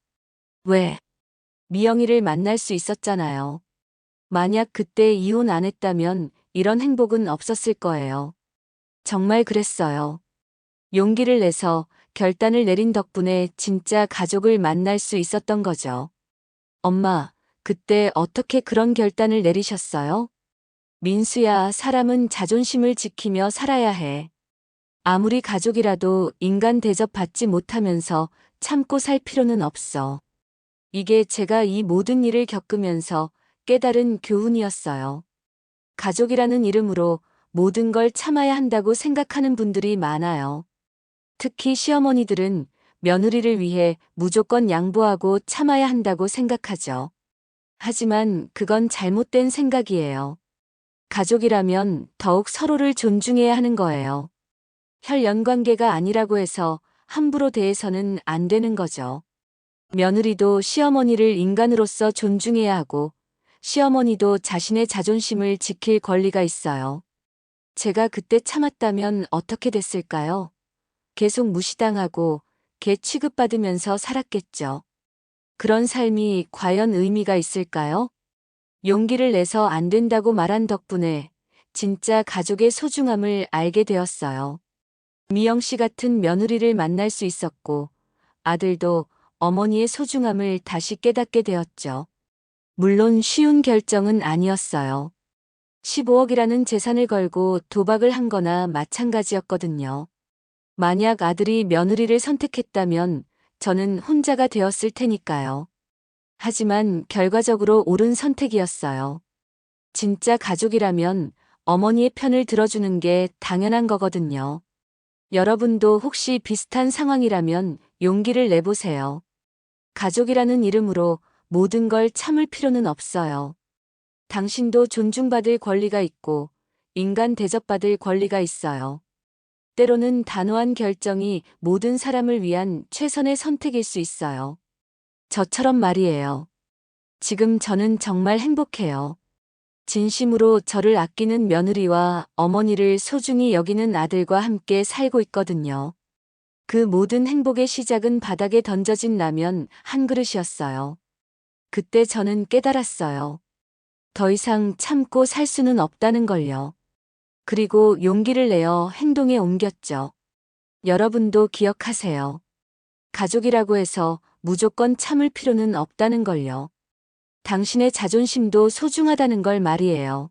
왜? 미영이를 만날 수 있었잖아요. 만약 그때 이혼 안 했다면 이런 행복은 없었을 거예요. 정말 그랬어요. 용기를 내서 결단을 내린 덕분에 진짜 가족을 만날 수 있었던 거죠. 엄마, 그때 어떻게 그런 결단을 내리셨어요? 민수야, 사람은 자존심을 지키며 살아야 해. 아무리 가족이라도 인간 대접 받지 못하면서 참고 살 필요는 없어. 이게 제가 이 모든 일을 겪으면서 깨달은 교훈이었어요. 가족이라는 이름으로 모든 걸 참아야 한다고 생각하는 분들이 많아요. 특히 시어머니들은 며느리를 위해 무조건 양보하고 참아야 한다고 생각하죠. 하지만 그건 잘못된 생각이에요. 가족이라면 더욱 서로를 존중해야 하는 거예요. 혈연 관계가 아니라고 해서 함부로 대해서는 안 되는 거죠. 며느리도 시어머니를 인간으로서 존중해야 하고 시어머니도 자신의 자존심을 지킬 권리가 있어요. 제가 그때 참았다면 어떻게 됐을까요? 계속 무시당하고 개 취급받으면서 살았겠죠. 그런 삶이 과연 의미가 있을까요? 용기를 내서 안 된다고 말한 덕분에 진짜 가족의 소중함을 알게 되었어요. 미영 씨 같은 며느리를 만날 수 있었고 아들도 어머니의 소중함을 다시 깨닫게 되었죠. 물론 쉬운 결정은 아니었어요. 15억이라는 재산을 걸고 도박을 한 거나 마찬가지였거든요. 만약 아들이 며느리를 선택했다면 저는 혼자가 되었을 테니까요. 하지만 결과적으로 옳은 선택이었어요. 진짜 가족이라면 어머니의 편을 들어주는 게 당연한 거거든요. 여러분도 혹시 비슷한 상황이라면 용기를 내보세요. 가족이라는 이름으로 모든 걸 참을 필요는 없어요. 당신도 존중받을 권리가 있고 인간 대접받을 권리가 있어요. 때로는 단호한 결정이 모든 사람을 위한 최선의 선택일 수 있어요. 저처럼 말이에요. 지금 저는 정말 행복해요. 진심으로 저를 아끼는 며느리와 어머니를 소중히 여기는 아들과 함께 살고 있거든요. 그 모든 행복의 시작은 바닥에 던져진 라면 한 그릇이었어요. 그때 저는 깨달았어요. 더 이상 참고 살 수는 없다는 걸요. 그리고 용기를 내어 행동에 옮겼죠. 여러분도 기억하세요. 가족이라고 해서 무조건 참을 필요는 없다는 걸요. 당신의 자존심도 소중하다는 걸 말이에요.